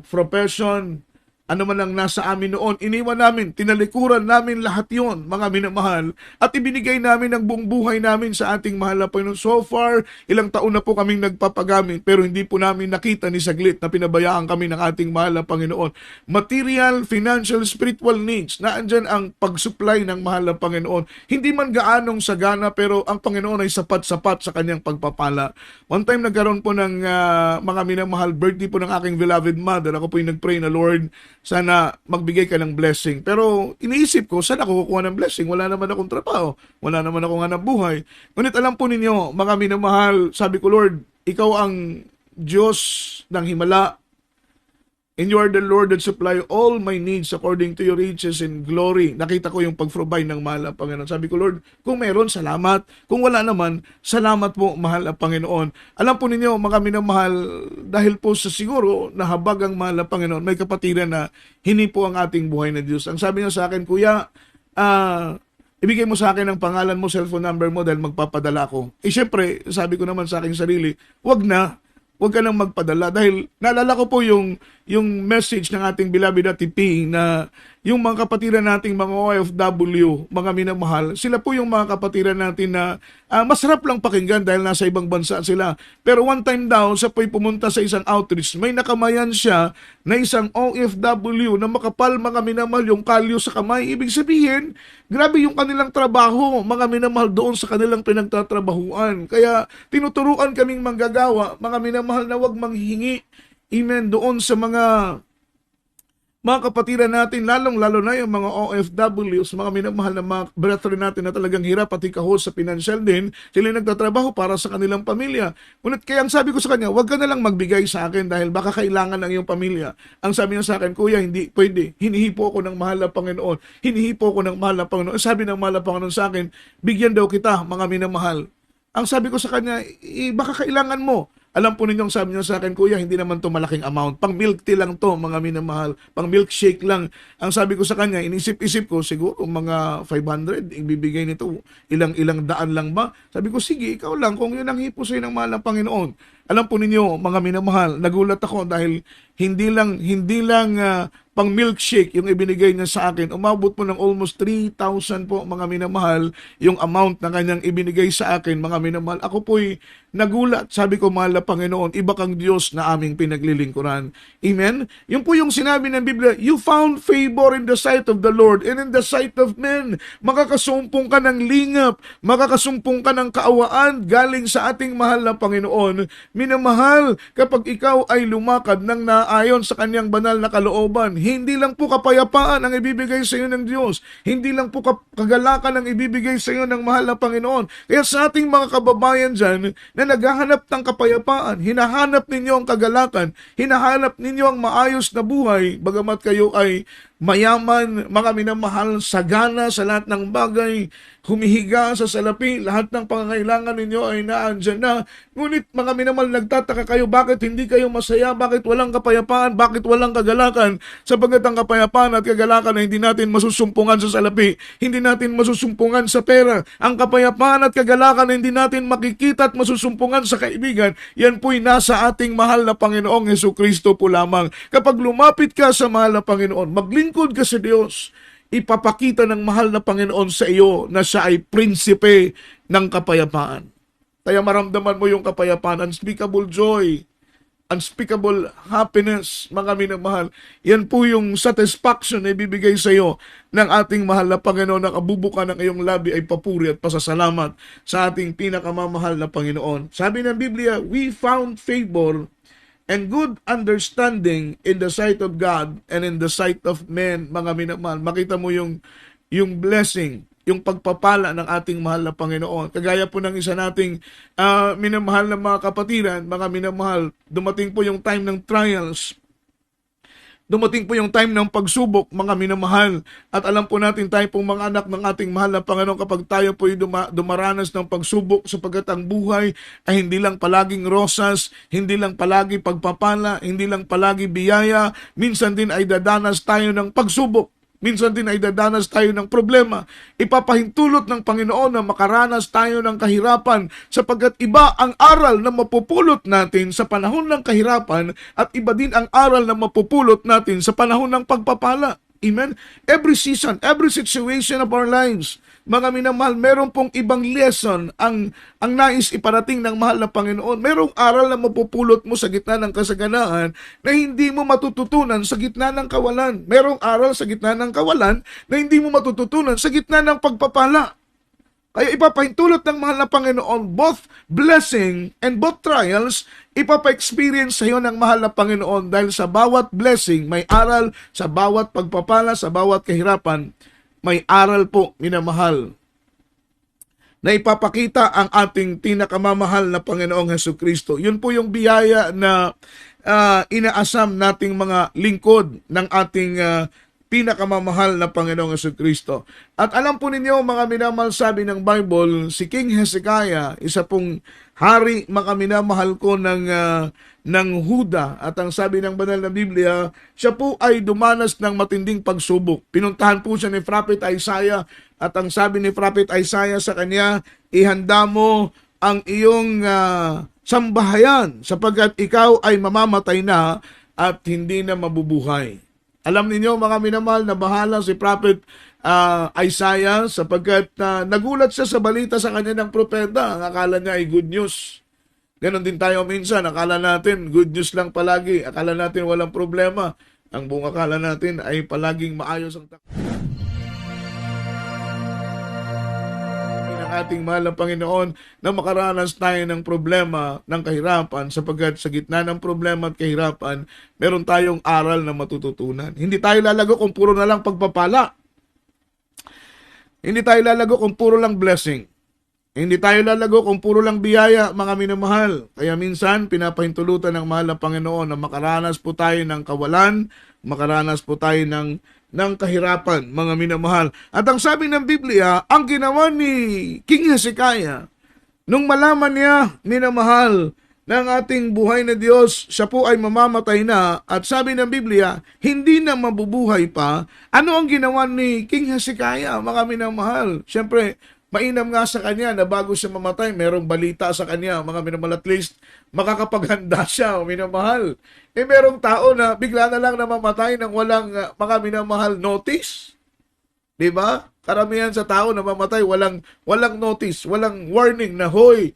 profession, ano man ang nasa amin noon, iniwan namin, tinalikuran namin lahat yon, mga minamahal, at ibinigay namin ang buong buhay namin sa ating mahal na Panginoon. So far, ilang taon na po kaming nagpapagamit, pero hindi po namin nakita ni saglit na pinabayaan kami ng ating mahal na Panginoon. Material, financial, spiritual needs, naandyan ang pag-supply ng mahal na Panginoon. Hindi man gaanong sagana, pero ang Panginoon ay sapat-sapat sa kanyang pagpapala. One time nagkaroon po ng mga minamahal, birthday po ng aking beloved mother. Ako po yung nag-pray na, Lord, sana magbigay ka ng blessing. Pero iniisip ko, saan ako kukuha ng blessing? Wala naman akong trabaho. Wala naman akong hanap buhay. Ngunit alam po ninyo, mga minamahal, sabi ko, Lord, ikaw ang Diyos ng himala. And you are the Lord that supply all my needs according to your riches and glory. Nakita ko yung pag-provide ng mahal na Panginoon. Sabi ko, Lord, kung meron, salamat. Kung wala naman, salamat po, mahal na Panginoon. Alam po ninyo, mga minamahal, dahil po sa siguro nahabag ang mahal na Panginoon, may kapatiran na hini po ang ating buhay na Diyos. Ang sabi niya sa akin, Kuya, ibigay mo sa akin ang pangalan mo, cellphone number mo dahil magpapadala ko. Siyempre, sabi ko naman sa aking sarili, wag ka nang magpadala dahil naalala ko po yung message ng ating beloved Ate P na yung mga kapatiran nating mga OFW, mga minamahal, sila po yung mga kapatiran natin na masarap lang pakinggan dahil nasa ibang bansa sila. Pero one time daw, sa po'y pumunta sa isang outreach, may nakamayan siya na isang OFW na makapal, mga minamahal, yung kalyo sa kamay. Ibig sabihin, grabe yung kanilang trabaho, mga minamahal, doon sa kanilang pinagtatrabahuan. Kaya tinuturuan kaming manggagawa, mga minamahal, na wag manghingi, amen, doon sa mga kapatiran natin, lalong-lalo na yung mga OFWs, mga minamahal na mga brethren natin na talagang hirap at ikahos sa financial din, sila nagtatrabaho para sa kanilang pamilya. Ngunit kaya ang sabi ko sa kanya, wag ka na lang magbigay sa akin dahil baka kailangan ng iyong pamilya. Ang sabi niya sa akin, Kuya, hindi pwede. Hinihipo ako ng mahal na Panginoon. Hinihipo ako ng mahal na Panginoon. Sabi ng mahal na Panginoon sa akin, bigyan daw kita, mga minamahal. Ang sabi ko sa kanya, baka kailangan mo. Alam po ninyong sabi niyo sa akin, Kuya, hindi naman to malaking amount. Pang milk tea lang to, mga minamahal. Pang milkshake lang. Ang sabi ko sa kanya, inisip-isip ko, siguro mga 500, ibibigay nito. Ilang daan lang ba? Sabi ko, sige, ikaw lang. Kung yun ang hipo sa'yo ng mahal ng Panginoon. Alam po ninyo, mga minamahal, nagulat ako dahil hindi lang pang milkshake yung ibinigay niya sa akin. Umabot po ng almost 3,000 po, mga minamahal, yung amount na kanyang ibinigay sa akin, mga minamahal. Ako po'y nagulat. Sabi ko, mahal na Panginoon, iba kang Diyos na aming pinaglilingkuran. Amen? Yun po yung sinabi ng Biblia, you found favor in the sight of the Lord and in the sight of men. Makakasumpong ka ng lingap, makakasumpong ka ng kaawaan galing sa ating mahal na Panginoon. Minamahal, kapag ikaw ay lumakad ng naayon sa kanyang banal na kalooban, hindi lang po kapayapaan ang ibibigay sa iyo ng Diyos. Hindi lang po kagalakan ang ibibigay sa iyo ng mahal na Panginoon. Kaya sa ating mga kababayan dyan na naghahanap ng kapayapaan, hinahanap ninyo ang kagalakan, hinahanap ninyo ang maayos na buhay, bagamat kayo ay mayaman, mga minamahal, sagana sa lahat ng bagay, humihiga sa salapi, lahat ng pangangailangan ninyo ay naandyan na. Ngunit mga minamahal, nagtataka kayo, bakit hindi kayo masaya, bakit walang kapayapaan, bakit walang kagalakan, sapagkat ang kapayapaan at kagalakan ay hindi natin masusumpungan sa salapi, hindi natin masusumpungan sa pera. Ang kapayapaan at kagalakan ay hindi natin makikita at masusumpungan sa kaibigan. Yan po'y nasa ating mahal na Panginoong Hesukristo po lamang. Kapag lumapit ka sa mahal na Panginoon, maglingkod ka sa Diyos, ipapakita ng mahal na Panginoon sa iyo na siya ay prinsipe ng kapayapaan. Kaya maramdaman mo yung kapayapaan, unspeakable joy, unspeakable happiness, mga minamahal. Yan po yung satisfaction na ibibigay sa iyo ng ating mahal na Panginoon, na kabubukan ng iyong labi ay papuri at pasasalamat sa ating pinakamamahal na Panginoon. Sabi ng Biblia, we found favor and good understanding in the sight of God and in the sight of men, mga minamahal. Makita mo yung blessing, yung pagpapala ng ating mahal na Panginoon. Kagaya po ng isa nating minamahal na mga kapatiran, mga minamahal, dumating po yung time ng trials, dumating po yung time ng pagsubok, mga minamahal. At alam po natin, tayo pong mga anak ng ating mahal na Panginoon, kapag tayo po dumaranas ng pagsubok, sapagkat ang buhay ay hindi lang palaging rosas, hindi lang palagi pagpapala, hindi lang palagi biyaya, minsan din ay dadanas tayo ng pagsubok. Minsan din ay dadanas tayo ng problema. Ipapahintulot ng Panginoon na makaranas tayo ng kahirapan, sapagkat iba ang aral na mapupulot natin sa panahon ng kahirapan at iba din ang aral na mapupulot natin sa panahon ng pagpapala. Amen? Every season, every situation of our lives, mga minamahal, meron pong ibang lesson ang nais iparating ng mahal na Panginoon. Merong aral na mapupulot mo sa gitna ng kasaganaan na hindi mo matututunan sa gitna ng kawalan. Merong aral sa gitna ng kawalan na hindi mo matututunan sa gitna ng pagpapala. Kaya ipapahintulot ng mahal na Panginoon both blessing and both trials, ipapa-experience sa iyo ng mahal na Panginoon, dahil sa bawat blessing may aral, sa bawat pagpapala, sa bawat kahirapan may aral po, minamahal, na ipapakita ang ating pinakamamahal na Panginoong Hesukristo. Yun po yung biyaya na inaasam nating mga lingkod ng ating pinakamamahal na Panginoong Hesukristo. At alam po ninyo, mga minamahal, sabi ng Bible, si King Hezekiah, isa pong hari, mga minamahal ko, ng Huda. At ang sabi ng banal na Biblia, siya po ay dumanas ng matinding pagsubok. Pinuntahan po siya ni Prophet Isaiah, at ang sabi ni Prophet Isaiah sa kanya, ihanda mo ang iyong sambahayan, sapagkat ikaw ay mamamatay na at hindi na mabubuhay. Alam ninyo, mga minamahal, na bahala si Prophet Isaiah, sapagkat nagulat siya sa balita sa kanya ng propeta. Ang akala niya ay good news. Ganon din tayo minsan. Akala natin good news lang palagi. Akala natin walang problema. Ang buong akala natin ay palaging maayos ang ating mahal na Panginoon, na makaranas tayo ng problema, ng kahirapan, sapagkat sa gitna ng problema at kahirapan, meron tayong aral na matututunan. Hindi tayo lalago kung puro na lang pagpapala. Hindi tayo lalago kung puro lang blessing. Hindi tayo lalago kung puro lang biyaya, mga minamahal. Kaya minsan, pinapahintulutan ng mahal na Panginoon na makaranas po tayo ng kawalan, makaranas po tayo ng kahirapan, mga minamahal. At ang sabi ng Biblia, ang ginawa ni King Hezekiah, nung malaman niya, minamahal, ng ating buhay na Diyos, siya po ay mamamatay na, at sabi ng Biblia, hindi na mabubuhay pa. Ano ang ginawa ni King Hezekiah, mga minamahal? Siyempre, Mainam nga sa kanya na bago siya mamatay, merong balita sa kanya, mga minamahal, at least makakapaghanda siya, minamahal. Merong tao na bigla na lang namamatay ng walang mga minamahal notice. 'Di ba? Karamihan sa tao na mamatay walang notice, walang warning na hoy,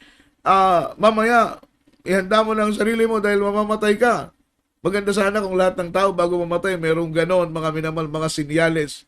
mamaya ihanda mo ng sarili mo dahil mamamatay ka. Maganda sana kung lahat ng tao bago mamatay merong ganon, mga minamahal, mga sinyales,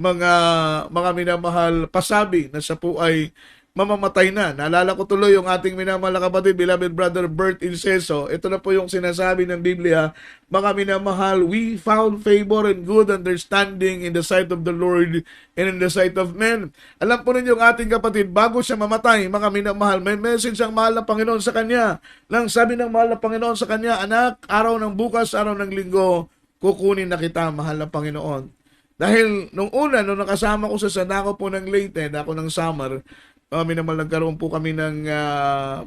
mga minamahal, pasabi na siya po ay mamamatay na. Naalala ko tuloy yung ating minamahal na kapatid, beloved brother Bert Inceso. Ito na po yung sinasabi ng Biblia, mga minamahal, we found favor and good understanding in the sight of the Lord and in the sight of men. Alam po ninyo yung ating kapatid, bago siya mamatay, mga minamahal, may message ang mahal na Panginoon sa kanya. Nang sabi ng mahal na Panginoon sa kanya, anak, araw ng bukas, araw ng linggo, kukunin na kita, mahal na Panginoon. Dahil nung nakasama ko sa Sanako po ng Leyte, ako ng summer, minamahal, nagkaroon po kami ng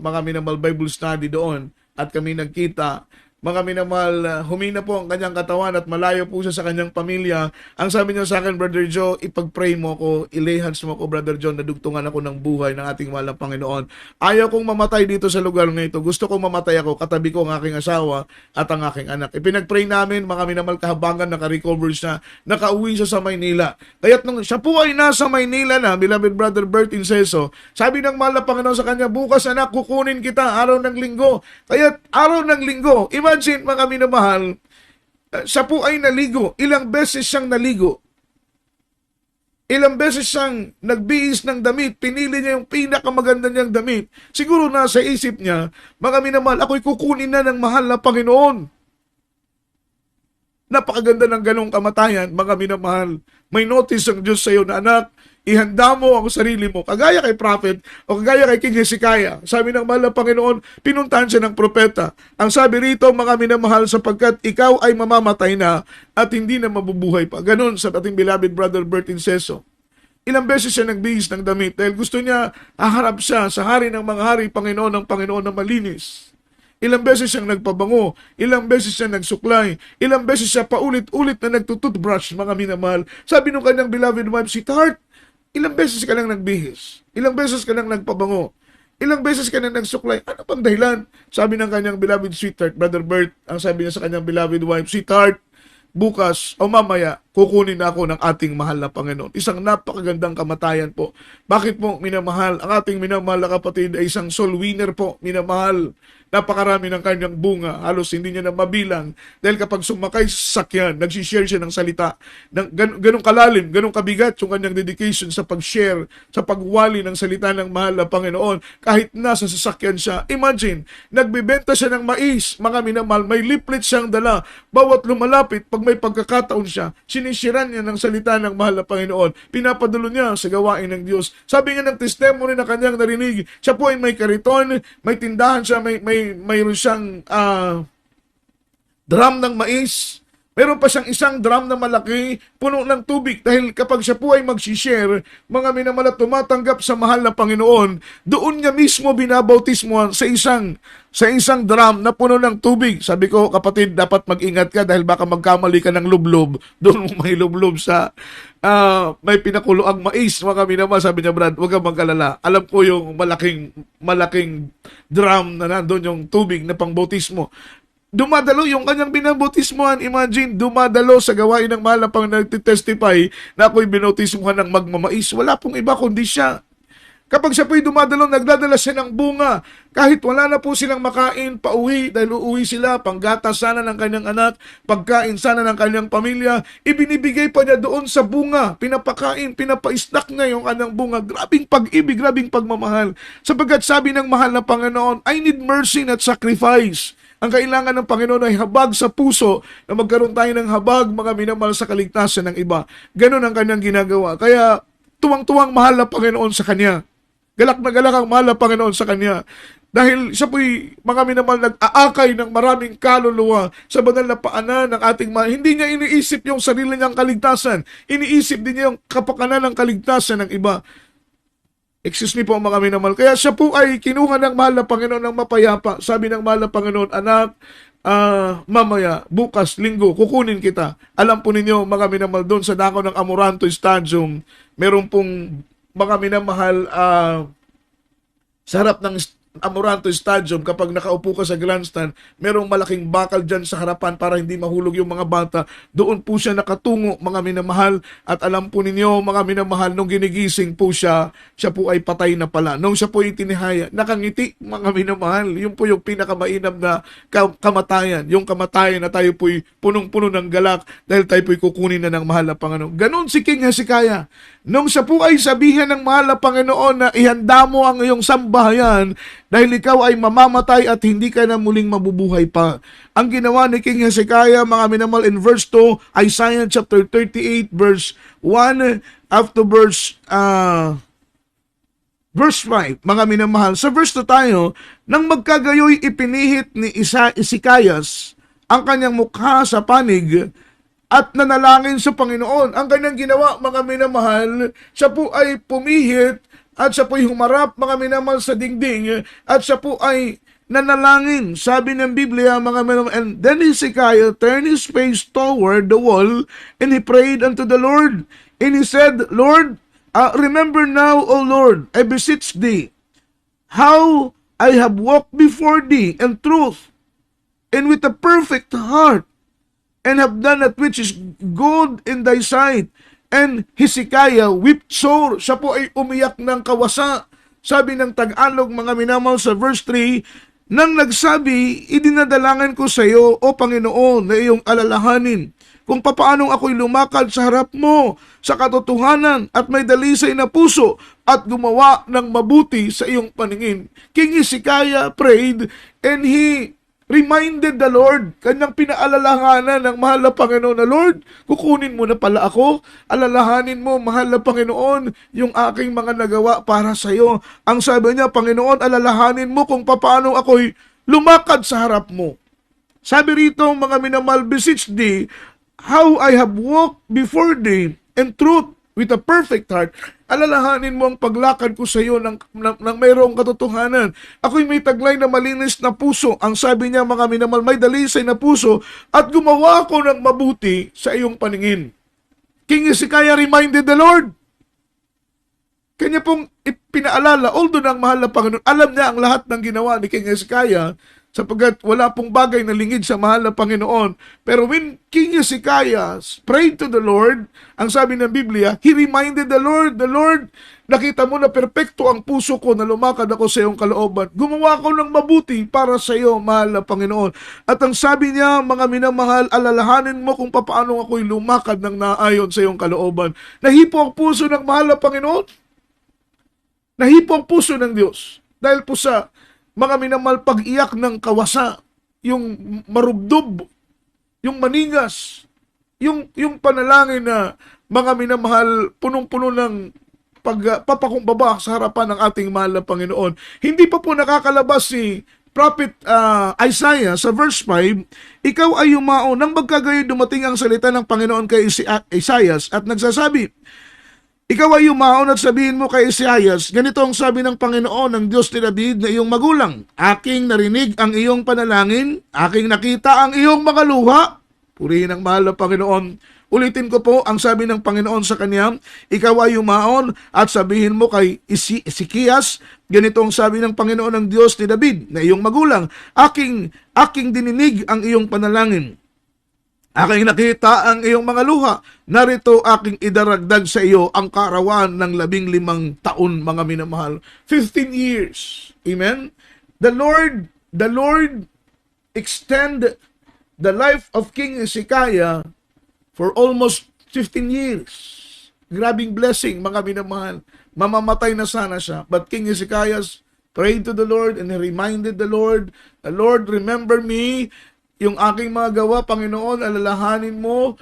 mga minamahal Bible study doon at kami nagkita. Mga minamahal, humina po ang kanyang katawan at malayo po siya sa kanyang pamilya. Ang sabi niya sa akin, Brother Joe, ipag-pray mo ako, ilay hands mo ako, Brother John, nadugtungan ako ng buhay ng ating mahal na Panginoon. Ayaw kong mamatay dito sa lugar na ito. Gusto kong mamatay ako, katabi ko ang aking asawa at ang aking anak. Ipinag-pray namin, mga minamahal, kahabangan, naka-recover siya, nakauwi siya sa Maynila. Kaya't nung siya po ay nasa Maynila na, beloved Brother Bert Inceso, sabi ng mahal na Panginoon sa kanya, bukas anak, kukunin kita, araw ng linggo. Kaya't araw ng linggo, imagine mga minamahal, siya po ay naligo. Ilang beses siyang naligo. Ilang beses siyang nagbihis ng damit. Pinili niya yung pinakamaganda niyang damit. Siguro nasa isip niya, mga minamahal, ako'y kukunin na ng mahal na Panginoon. Napakaganda ng ganong kamatayan, mga minamahal. May notice ang Diyos sa iyo na anak, ihanda mo ang sarili mo. Kagaya kay prophet o kagaya kay King Hezekiah. Sabi ng mahal na Panginoon, pinuntahan siya ng propeta. Ang sabi rito, mga minamahal, sapagkat ikaw ay mamamatay na at hindi na mabubuhay pa. Ganon sa ating beloved brother Bert Inceso. Ilang beses siya nagbihis ng damit dahil gusto niya haharap siya sa hari ng mga hari, Panginoon ng Panginoon na malinis. Ilang beses siyang nagpabango, ilang beses siya nagsuklay, ilang beses siya paulit-ulit na nagtututbrush, mga minamahal. Sabi nung kanyang beloved wife, sweetheart, ilang beses ka lang nagbihis, ilang beses ka lang nagpabango, ilang beses ka lang nagsuklay. Ano pang dahilan? Sabi ng kanyang beloved sweetheart, Brother Bert, ang sabi niya sa kanyang beloved wife, sweetheart, bukas o mamaya, kukunin na ako ng ating mahal na Panginoon. Isang napakagandang kamatayan po. Bakit po, minamahal? Ang ating minamahal na kapatid ay isang soul winner po, minamahal. Napakarami ng kanyang bunga. Halos hindi niya na mabilang. Dahil kapag sumakay sa sakyan, nagsishare siya ng salita. Ganong kalalim, ganong kabigat yung kanyang dedication sa pag-share, sa pagwali ng salita ng mahal na Panginoon. Kahit nasa sasakyan siya. Imagine, nagbibenta siya ng mais, mga minamahal. May leaflet siyang dala. Bawat lumalapit, pag may pagkakataon siya, sinisiran niya ng salita ng mahal na Panginoon. Pinapadalo niya sa gawain ng Diyos. Sabi nga ng testimony na kanyang narinig, siya po ay may kariton, may tindahan siya, mayroon siyang drum ng mais. Meron pa siyang isang drum na malaki, puno ng tubig. Dahil kapag siya po ay mag-share, mga minamahal, tumatanggap sa mahal na Panginoon, doon niya mismo binabautismo sa isang drum na puno ng tubig. Sabi ko, kapatid, dapat mag-ingat ka dahil baka magkamali ka ng lublob. Doon may lublob sa may pinakuloang mais, mga minamahal. Sabi niya, Brad, huwag kang mag-alala. Alam ko yung malaking drum na nandun yung tubig na pangbautismo. Dumadalo yung kanyang binabautismohan. Imagine, dumadalo sa gawain ng mahal na Panginoon, nagtitestify na ako'y binautismohan ng magmamais. Wala pong iba kundi siya. Kapag siya po'y dumadalo, nagdadala siya ng bunga. Kahit wala na po silang makain, pauwi, dahil uuwi sila, panggatas sana ng kanyang anak, pagkain sana ng kanyang pamilya, ibinibigay pa niya doon sa bunga. Pinapakain, pinapaisnak niya yung kanyang bunga. Grabing pag-ibig, grabing pagmamahal. Sapagkat sabi ng mahal na Panginoon, I need mercy not sacrifice. Ang kailangan ng Panginoon ay habag sa puso na magkaroon tayo ng habag, mga minamahal, sa kaligtasan ng iba. Ganon ang kanyang ginagawa. Kaya tuwang-tuwang mahal na Panginoon sa kanya. Galak na galak ang mahal na Panginoon sa kanya. Dahil siya po'y, mga minamahal, nag-aakay ng maraming kaluluwa sa banal na paanan ng ating mahal. Hindi niya iniisip yung sarili niyang kaligtasan. Iniisip din niya yung kapakanan ng kaligtasan ng iba. Excuse me po, mga minamahal. Kaya siya po ay kinuha ng mahal na Panginoon ng mapayapa. Sabi ng mahal na Panginoon, anak, mamaya, bukas, linggo, kukunin kita. Alam po ninyo, mga minamahal, doon sa dako ng Amoranto Stadium, meron pong mga minamahal, sa harap ng Amoranto Stadium, kapag nakaupo ka sa grandstand, merong malaking bakal dyan sa harapan para hindi mahulog yung mga bata. Doon po siya nakatungo, mga minamahal. At alam po ninyo, mga minamahal, nung ginigising po siya po ay patay na pala. Nung siya po itinihaya, nakangiti, mga minamahal. Yun po yung pinakamainam na kamatayan. Yung kamatayan na tayo po'y punong-puno ng galak dahil tayo po'y kukunin na ng mahal na Panginoon. Ganon si King Hezekiah. Nung siya po ay sabihan ng mahal na Panginoon na ihanda mo ang iyong sambahayan dahil ikaw ay mamamatay at hindi ka na muling mabubuhay pa. Ang ginawa ni King Hezekiah, mga minamahal, in verse 2, Isaiah chapter 38, verse 1, after verse 5, mga minamahal. Sa verse 2 tayo, nang magkagayoy ipinihit ni Ezekias ang kanyang mukha sa panig at nanalangin sa Panginoon. Ang kanyang ginawa, mga minamahal, siya po ay pumihit at siya po ay humarap, mga minamahal, sa dingding at siya po ay nanalangin. Sabi ng Biblia, mga minamahal, and then Hezekiah turned his face toward the wall and he prayed unto the Lord. And he said, Lord, remember now, O Lord, I beseech thee, how I have walked before thee in truth and with a perfect heart, and have done that which is good in thy sight. And Hezekiah wept sore. Siya po ay umiyak ng kawasa. Sabi ng Tagalog, mga minamahal, sa verse 3, nang nagsabi, idinadalangan ko sa iyo, O Panginoon, na iyong alalahanin kung papaanong ako'y lumakad sa harap mo sa katotohanan at may dalisay na puso at gumawa ng mabuti sa iyong paningin. King Hezekiah prayed and he reminded the Lord, kanyang pinaalalahanan ng mahal na Panginoon na, Lord, kukunin mo na pala ako. Alalahanin mo, mahal na Panginoon, yung aking mga nagawa para sa iyo. Ang sabi niya, Panginoon, alalahanin mo kung paano ako'y lumakad sa harap mo. Sabi rito, mga minamahal, beseech thee, how I have walked before thee in truth with a perfect heart. Alalahanin mo ang paglakad ko sa iyo ng mayroong katotohanan. Ako'y may taglay na malinis na puso. Ang sabi niya, mga minamahal, may dalisay na puso at gumawa ko ng mabuti sa iyong paningin. King Hezekiah reminded the Lord. Kanya pong pinaalala, although ng mahal na Panginoon, alam niya ang lahat ng ginawa ni King Hezekiah, sapagkat wala pong bagay na lingid sa mahal na Panginoon. Pero when King Hezekiah prayed to the Lord, ang sabi ng Biblia, he reminded the Lord, nakita mo na perpekto ang puso ko na lumakad ako sa iyong kalooban. Gumawa ko ng mabuti para sa iyo, mahal na Panginoon. At ang sabi niya, mga minamahal, alalahanin mo kung paano ako'y lumakad ng naayon sa iyong kalooban. Nahipo ang puso ng mahal na Panginoon. Nahipo ang puso ng Diyos. Dahil po sa mga minamahal, pag-iyak ng kawasa, yung marubdob, yung maningas, yung panalangin na, mga minamahal, punong-puno ng papakumbaba sa harapan ng ating mahal na Panginoon. Hindi pa po nakakalabas si Prophet Isaiah sa verse 5, ikaw ay yumao nang magkagayoy dumating ang salita ng Panginoon kay Isaiah at nagsasabi, ikaw ay yumaon at sabihin mo kay Isaias, ganito ang sabi ng Panginoon, ng Diyos ni David na iyong magulang. Aking narinig ang iyong panalangin, aking nakita ang iyong mga luha. Purihin ang mahal na Panginoon. Ulitin ko po ang sabi ng Panginoon sa kanya, ikaw ay yumaon at sabihin mo kay Ezekias, ganito ang sabi ng Panginoon ng Diyos ni David na iyong magulang. Aking dininig ang iyong panalangin. Aking nakita ang iyong mga luha. Narito aking idaragdag sa iyo ang kaarawan ng 15 taon, mga minamahal. 15 years. Amen? The Lord extend the life of King Hezekiah for almost 15 years. Grabing blessing, mga minamahal. Mamamatay na sana siya. But King Hezekiah prayed to the Lord and he reminded the Lord, remember me, yung aking mga gawa, Panginoon, alalahanin mo,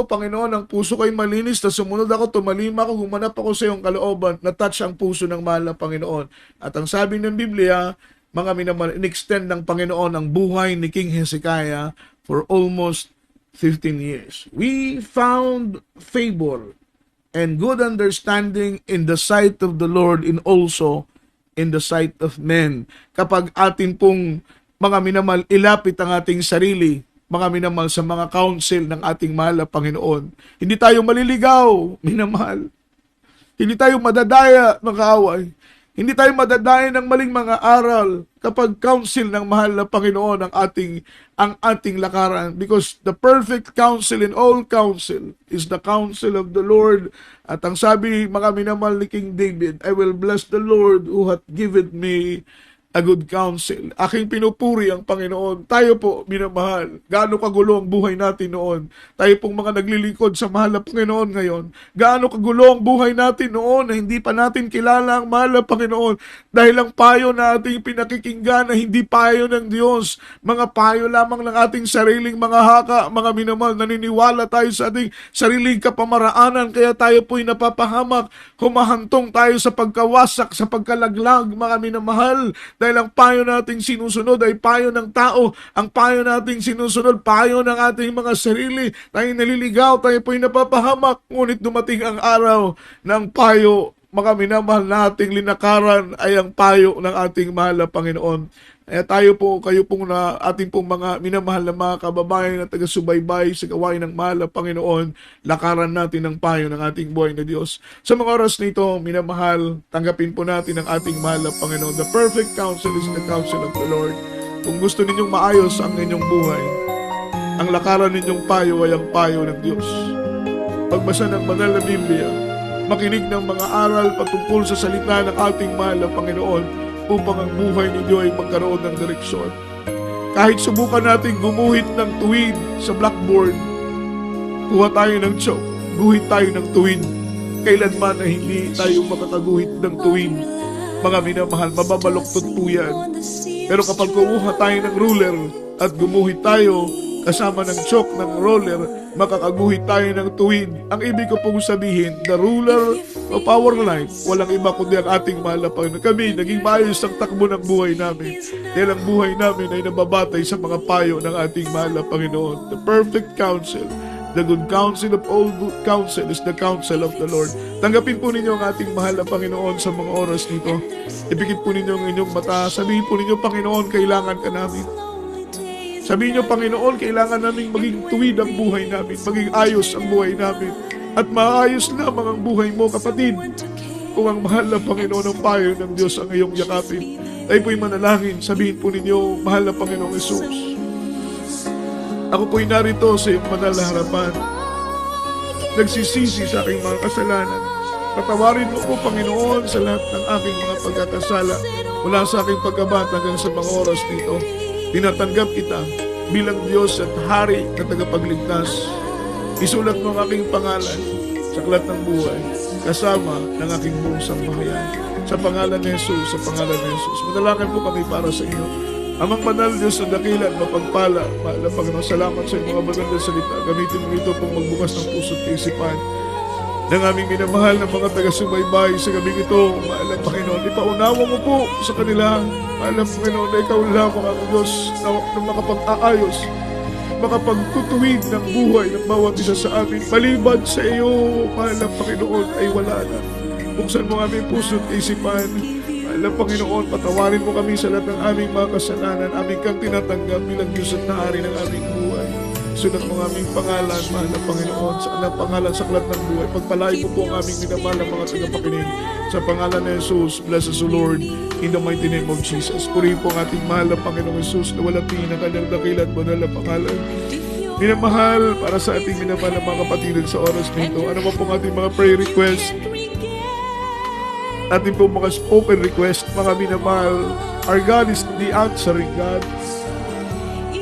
Panginoon, ang puso ko'y malinis, na sumunod ako, tumalima ako, humanap ako sa iyong kalooban, na-touch ang puso ng mahal na Panginoon. At ang sabi ng Biblia, mga minamahal, in-extend ng Panginoon ang buhay ni King Hezekiah for almost 15 years. We found favor and good understanding in the sight of the Lord and also in the sight of men. Kapag atin pong mga minamahal, ilapit ang ating sarili, mga minamahal, sa mga counsel ng ating mahal na Panginoon. Hindi tayo maliligaw, minamahal. Hindi tayo madadaya ng kaaway. Hindi tayo madadaya ng maling mga aral kapag counsel ng mahal na Panginoon ang ating lakaran, because the perfect counsel in all counsel is the counsel of the Lord. At ang sabi mga minamahal ni King David, I will bless the Lord who hath given me a good counsel. Aking pinupuri ang Panginoon. Tayo po, minamahal, gaano kagulo ang buhay natin noon. Tayo pong mga naglilingkod sa mahal na Panginoon ngayon. Gaano kagulo ang buhay natin noon na hindi pa natin kilala ang mahal na Panginoon dahil ang payo na ating pinakikinggan na hindi payo ng Diyos. Mga payo lamang ng ating sariling mga haka, mga minamahal, naniniwala tayo sa ating sariling kapamaraanan kaya tayo po'y napapahamak. Humahantong tayo sa pagkawasak, sa pagkalaglag, mga minamahal. Dahil ang payo nating sinusunod ay payo ng tao. Ang payo nating sinusunod, payo ng ating mga sarili. Tayo naliligaw, tayo po'y napapahamak. Ngunit dumating ang araw ng payo, mga minamahal nating linakaran ay ang payo ng ating mahal na Panginoon. Tayo po, kayo pong ating pong mga minamahal na mga kababayan na taga-subaybay sa gawain ng mahal na Panginoon, lakaran natin ang payo ng ating buhay na Diyos. Sa mga oras nito, minamahal, tanggapin po natin ang ating mahal na Panginoon. The perfect counsel is the counsel of the Lord. Kung gusto ninyong maayos ang inyong buhay, ang lakaran ninyong payo ay ang payo ng Diyos. Pagbasa ng banal na Biblia, makinig ng mga aral patungkol sa salita ng ating mahal na Panginoon, upang ang buhay ninyo ay magkaroon ng direksyon. Kahit subukan natin gumuhit ng tuwid sa blackboard, kuha tayo ng chalk, guhit tayo ng tuwid. Kailanman na hindi tayo makakaguhit ng tuwid, mga minamahal, mababaluktot po yan. Pero kapag kumuha tayo ng ruler at gumuhit tayo kasama ng chalk ng roller, makakaguhit tayo ng tuwid. Ang ibig ko pong sabihin, the ruler of our life, walang iba kundi ang ating mahal na Panginoon. Kami, naging maayos ang takbo ng buhay namin dahil ang buhay namin ay nababatay sa mga payo ng ating mahal na Panginoon. The perfect counsel, the good counsel of all good counsel is the counsel of the Lord. Tanggapin po ninyo ang ating mahal na Panginoon sa mga oras nito. Ipikit po ninyo ang inyong mata. Sabihin po ninyo, Panginoon, kailangan ka namin. Sabihin niyo, Panginoon, kailangan namin maging tuwid ang buhay namin, maging ayos ang buhay namin. At maayos lamang ang buhay mo, kapatid, kung ang mahal na Panginoon ang payo ng Diyos ang iyong yakapin. Tayo po'y manalangin, sabihin po ninyo, mahal na Panginoong Jesus, ako po'y narito sa iyong banal na harapan. Nagsisisi sa aking mga kasalanan. Patawarin mo po, Panginoon, sa lahat ng aking mga pagkakasala mula sa aking pagkabata hanggang sa mga oras dito. Tinatanggap kita bilang Diyos at Hari na tagapagligtas. Isulat mo ang aking pangalan sa aklat ng buhay kasama ng aking buong sambahayan. Sa pangalan ni Jesus, sa pangalan ni Jesus. Manalangin po kami para sa iyo. Amang banal Diyos na dakila at mapagpala, mahal na Panginoon, salamat sa iyong mga magandang salita. Gamitin mo ito pong magbukas ng puso at isipan ng aming minamahal na mga taga-subaybay sa gabing ito, mahal na Panginoon. Ipaunawa mo po sa kanila, mahal na Panginoon, na ikaw lamang ang Diyos na makapag-aayos, makapagtutuwid ng buhay ng bawat isa sa amin. Maliban sa iyo, mahal na Panginoon, ay wala na. Buksan mo aming puso at isipan. Mahal na Panginoon, patawarin mo kami sa lahat ng aming mga kasalanan, aming kang tinatanggap bilang Diyos at Hari ng aming buhay. Sulat mo ang aming pangalan, mahal na Panginoon, sa anang pangalan sa aklat ng buhay. Pagpalain mo po ang aming minamahal ng mga tagapakinig. Sa pangalan ni Jesus, bless us, O Lord, in the mighty name of Jesus. Purihin po ang ating mahal na Panginoong Jesus na walang tingin ng kanyang dakila at banal na pangalan. Minamahal para sa ating minamahal na mga kapatid sa oras nito. Ano mo po ang ating mga prayer request? Ating po mga spoken request, mga minamahal. Our God is the answering God.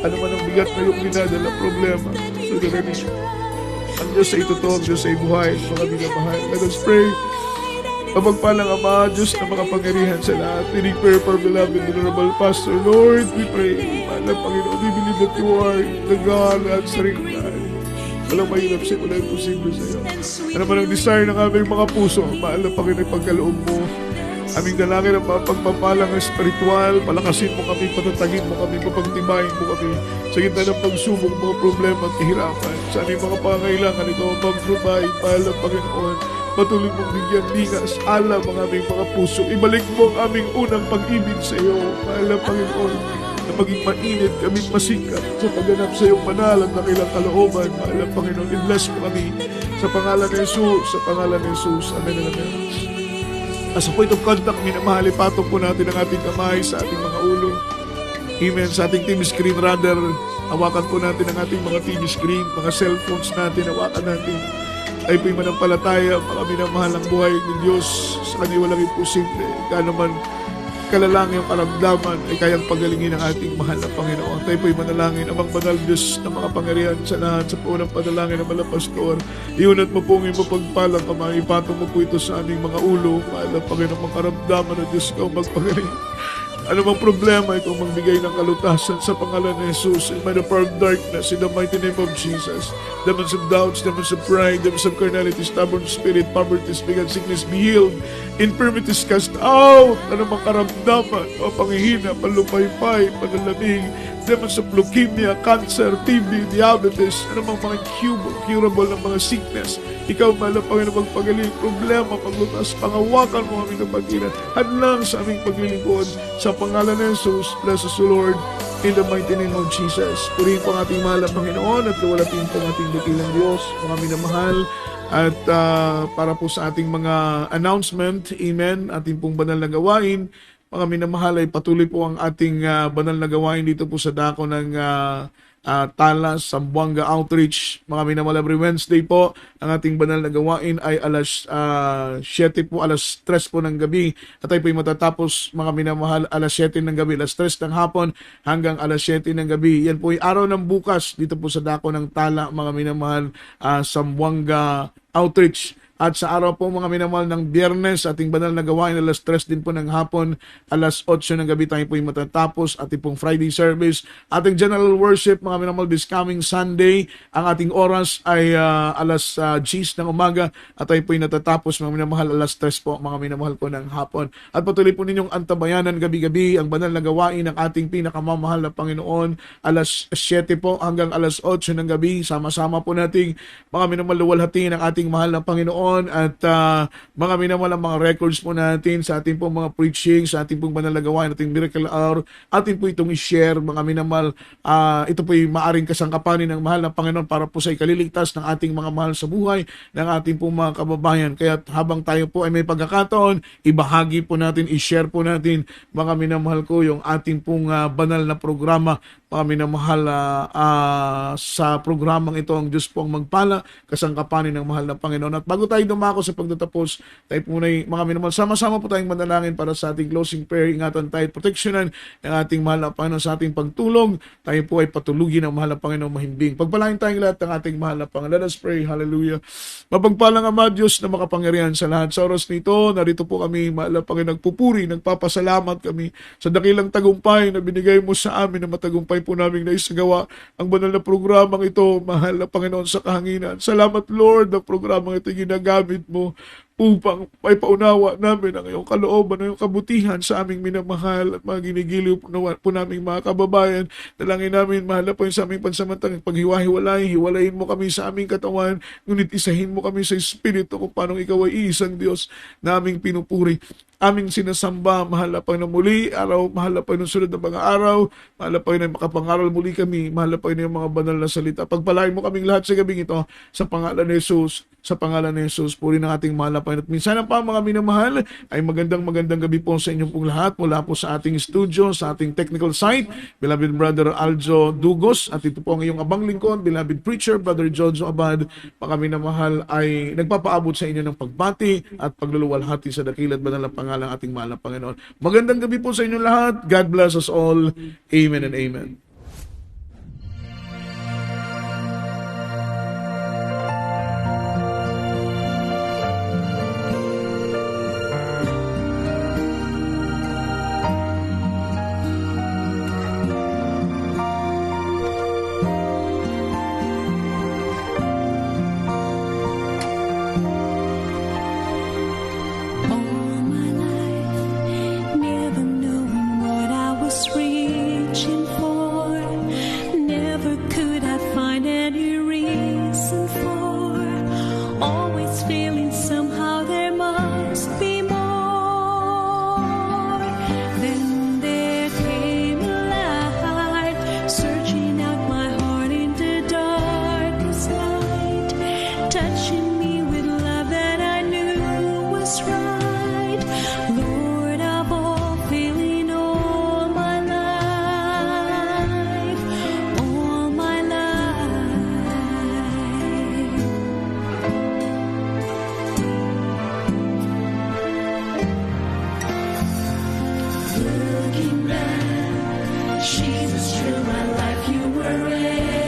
Ano man ang bigat na yung dinadala problema, sudaranin. Ang Diyos ay totoo, ang Diyos ay buhay, mga minamahal. Let us pray. Mapagpalang Ama, Diyos na makapangyarihan sa lahat. We pray for beloved Honorable Pastor. Lord, we pray, mahal na Panginoon, we believe that you are the God answering God. Walang mahirap sa'yo, walang imposible sa'yo. Ano man ang desire ng aming mga puso, mahal na Panginoon, pagkaloob mo. Aming dalangin ang mga pagpapalang espiritual, palakasin mo kami, patatagin mo kami, papagtibayin mo kami sa gitna ng pagsubok, mga problema at kahirapan. Sa aming mga pangangailangan, ikaw ang mag-provide, mahal na Panginoon. Patuloy mong bigyan ligas, alam ang aming mga puso. Ibalik mo ang aming unang pag-ibig sa iyo, mahal na Panginoon, na maging mainit, kaming masikat sa pagganap sa iyong banal at dakilang kalooban, mahal na Panginoon. I-bless mo kami Sa pangalan ni Jesus, sa pangalan ni Jesus. Amen and amen. As a point of contact, minamahal, ipatong po natin ang ating kamay sa ating mga ulo. Amen. Sa ating TV screen, rather, hawakan po natin ang ating mga TV screen, mga cellphones natin, hawakan natin. Ay po'y manampalataya, mga minamahal ang buhay ng Diyos. Sa Kanya walang imposible. Kaya naman kalalang yung karamdaman ay kayang pagalingin ng ating mahal na Panginoon. Tayo po'y manalangin, Amang Banal Diyos na mga pangyarihan sa lahat, sa unang panalangin ng mga pastor. Iunat mo po ang iyong mapagpalang kamay, ipatong mo po ito sa aming mga ulo. Mahal na Panginoon, mga karamdaman na Diyos ka magpagaling. Ano bang problema, ikaw magbigay ng kalutasan sa pangalan ni Jesus. In the power of darkness, in the mighty name of Jesus. Demons of doubts, demons of pride, demons of carnality, stubborn spirit, poverty, spirit, sickness, be healed. Infirmities cast out. Ano bang karamdaman, o panghihina, palumpaypay, panalamig, demons of leukemia, cancer, TB, diabetes, ano bang mga curable ng mga sickness. Ikaw, mahal na Panginoon, magpagaling, problema, paglutas, pangawakan mo aming napagilan, hadlang sa aming paglilingkod. Sa pangalan ng Jesus, bless us, O Lord, in the mighty name of Jesus. Purihin po ang ating mahal na Panginoon at luwalatin po ang ating dakilang Diyos, mga minamahal. At para po sa ating mga announcement, amen, ating pong banal na gawain, mga minamahal, ay patuloy po ang ating banal na gawain dito po sa dako ng Talas, Zamboanga Outreach. Mga minamahal, every Wednesday po, ang ating banal na gawain ay alas 7 po, alas 3 po ng gabi. At ay po'y matatapos, mga minamahal, alas 7 ng gabi, alas 3 ng hapon hanggang alas 7 ng gabi. Yan po ay araw ng bukas dito po sa dako ng Tala, mga minamahal, Zamboanga Outreach. At sa araw po, mga minamahal, ng Biyernes, ating banal na gawain, alas 3 din po ng hapon, alas 8 ng gabi tayo po yung matatapos. Ating pong Friday service, ating general worship, mga minamahal, this coming Sunday, ang ating oras ay alas 10 ng umaga at tayo po yung natatapos, mga minamahal, alas 3 po, mga minamahal po ng hapon. At patuloy po ninyong antabayanan gabi-gabi ang banal na gawain ng ating pinakamamahal na Panginoon, alas 7 po hanggang alas 8 ng gabi. Sama-sama po nating mga minamahal, luwalhatiin ang ating mahal na Panginoon at mga minamahal, mga records po natin sa ating pong mga preaching, sa ating pong banal na gawain, ating miracle hour, atin po itong i-share, mga minamahal. Ito po ay maaring kasangkapanin ng mahal na Panginoon para po sa ikaliligtas ng ating mga mahal sa buhay, ng ating pong mga kababayan. Kaya habang tayo po ay may pagkakataon, ibahagi po natin, i-share po natin, mga minamahal ko, yung ating pong banal na programa, mga minamahal, sa programang ito ang Diyos po ang magpala, kasangkapanin ng mahal na Panginoon. At bago tayo dumako sa pagtatapos, tayo po na mga minamahal, sama-sama po tayong manalangin para sa ating closing prayer. Ingatan tayo at proteksyonan ng ating mahal na Panginoon sa ating pagtulong. Tayo po ay patulugin ng mahal na Panginoon mahimbing. Pagpalain tayong lahat ng ating mahal na Panginoon. Let us pray. Hallelujah. Mapagpalang Ama, Diyos na makapangyarihan sa lahat. Sa oras nito, narito po kami, mahal na Panginoon, nagpupuri, nagpapasalamat kami sa dakilang tagumpay na binigay mo sa amin, na matagumpay po namin naisagawa ang banal na programang ito, mahal na Panginoon, sa kahanginan. Salamat, Lord, na programang ito ginagamit mo upang may paunawa namin ang iyong kalooban, ang iyong kabutihan sa aming minamahal at mga ginigiliw po naming mga kababayan. Dalangin namin, mahal na po sa aming pansamantalang paghiwa-hiwalay, hiwalayin mo kami sa aming katawan, ngunit isahin mo kami sa Espiritu kung paano ikaw ay iisang Diyos na aming pinupuri, aming sinasamba, mahal na Panginoon, muli araw, mahal na Panginoon, sunod na mga araw, mahal na Panginoon, makapangaral muli kami, mahal na Panginoon, yung mga banal na salita. Pagpalain mo kaming lahat sa gabing ito, sa pangalan ni Jesus, sa pangalan ni Jesus, puri ng ating mahal na Panginoon. At minsan pa, mga minamahal, ay magandang gabi po sa inyong pong lahat, mula po sa ating studio, sa ating technical site, beloved Brother Aljo Dugos, at ito po ang iyong abang lingkod, beloved preacher, Brother Jojo Abad. Mga minamahal, ay nagpapaabot sa inyo ng pagbati at pagluluwalhati sa dakilat banal na pangalan ng ating mahal na Panginoon. Magandang gabi po sa inyong lahat. God bless us all. Amen and amen. Never knowing what I was reaching for. working man. Jesus, through my life you were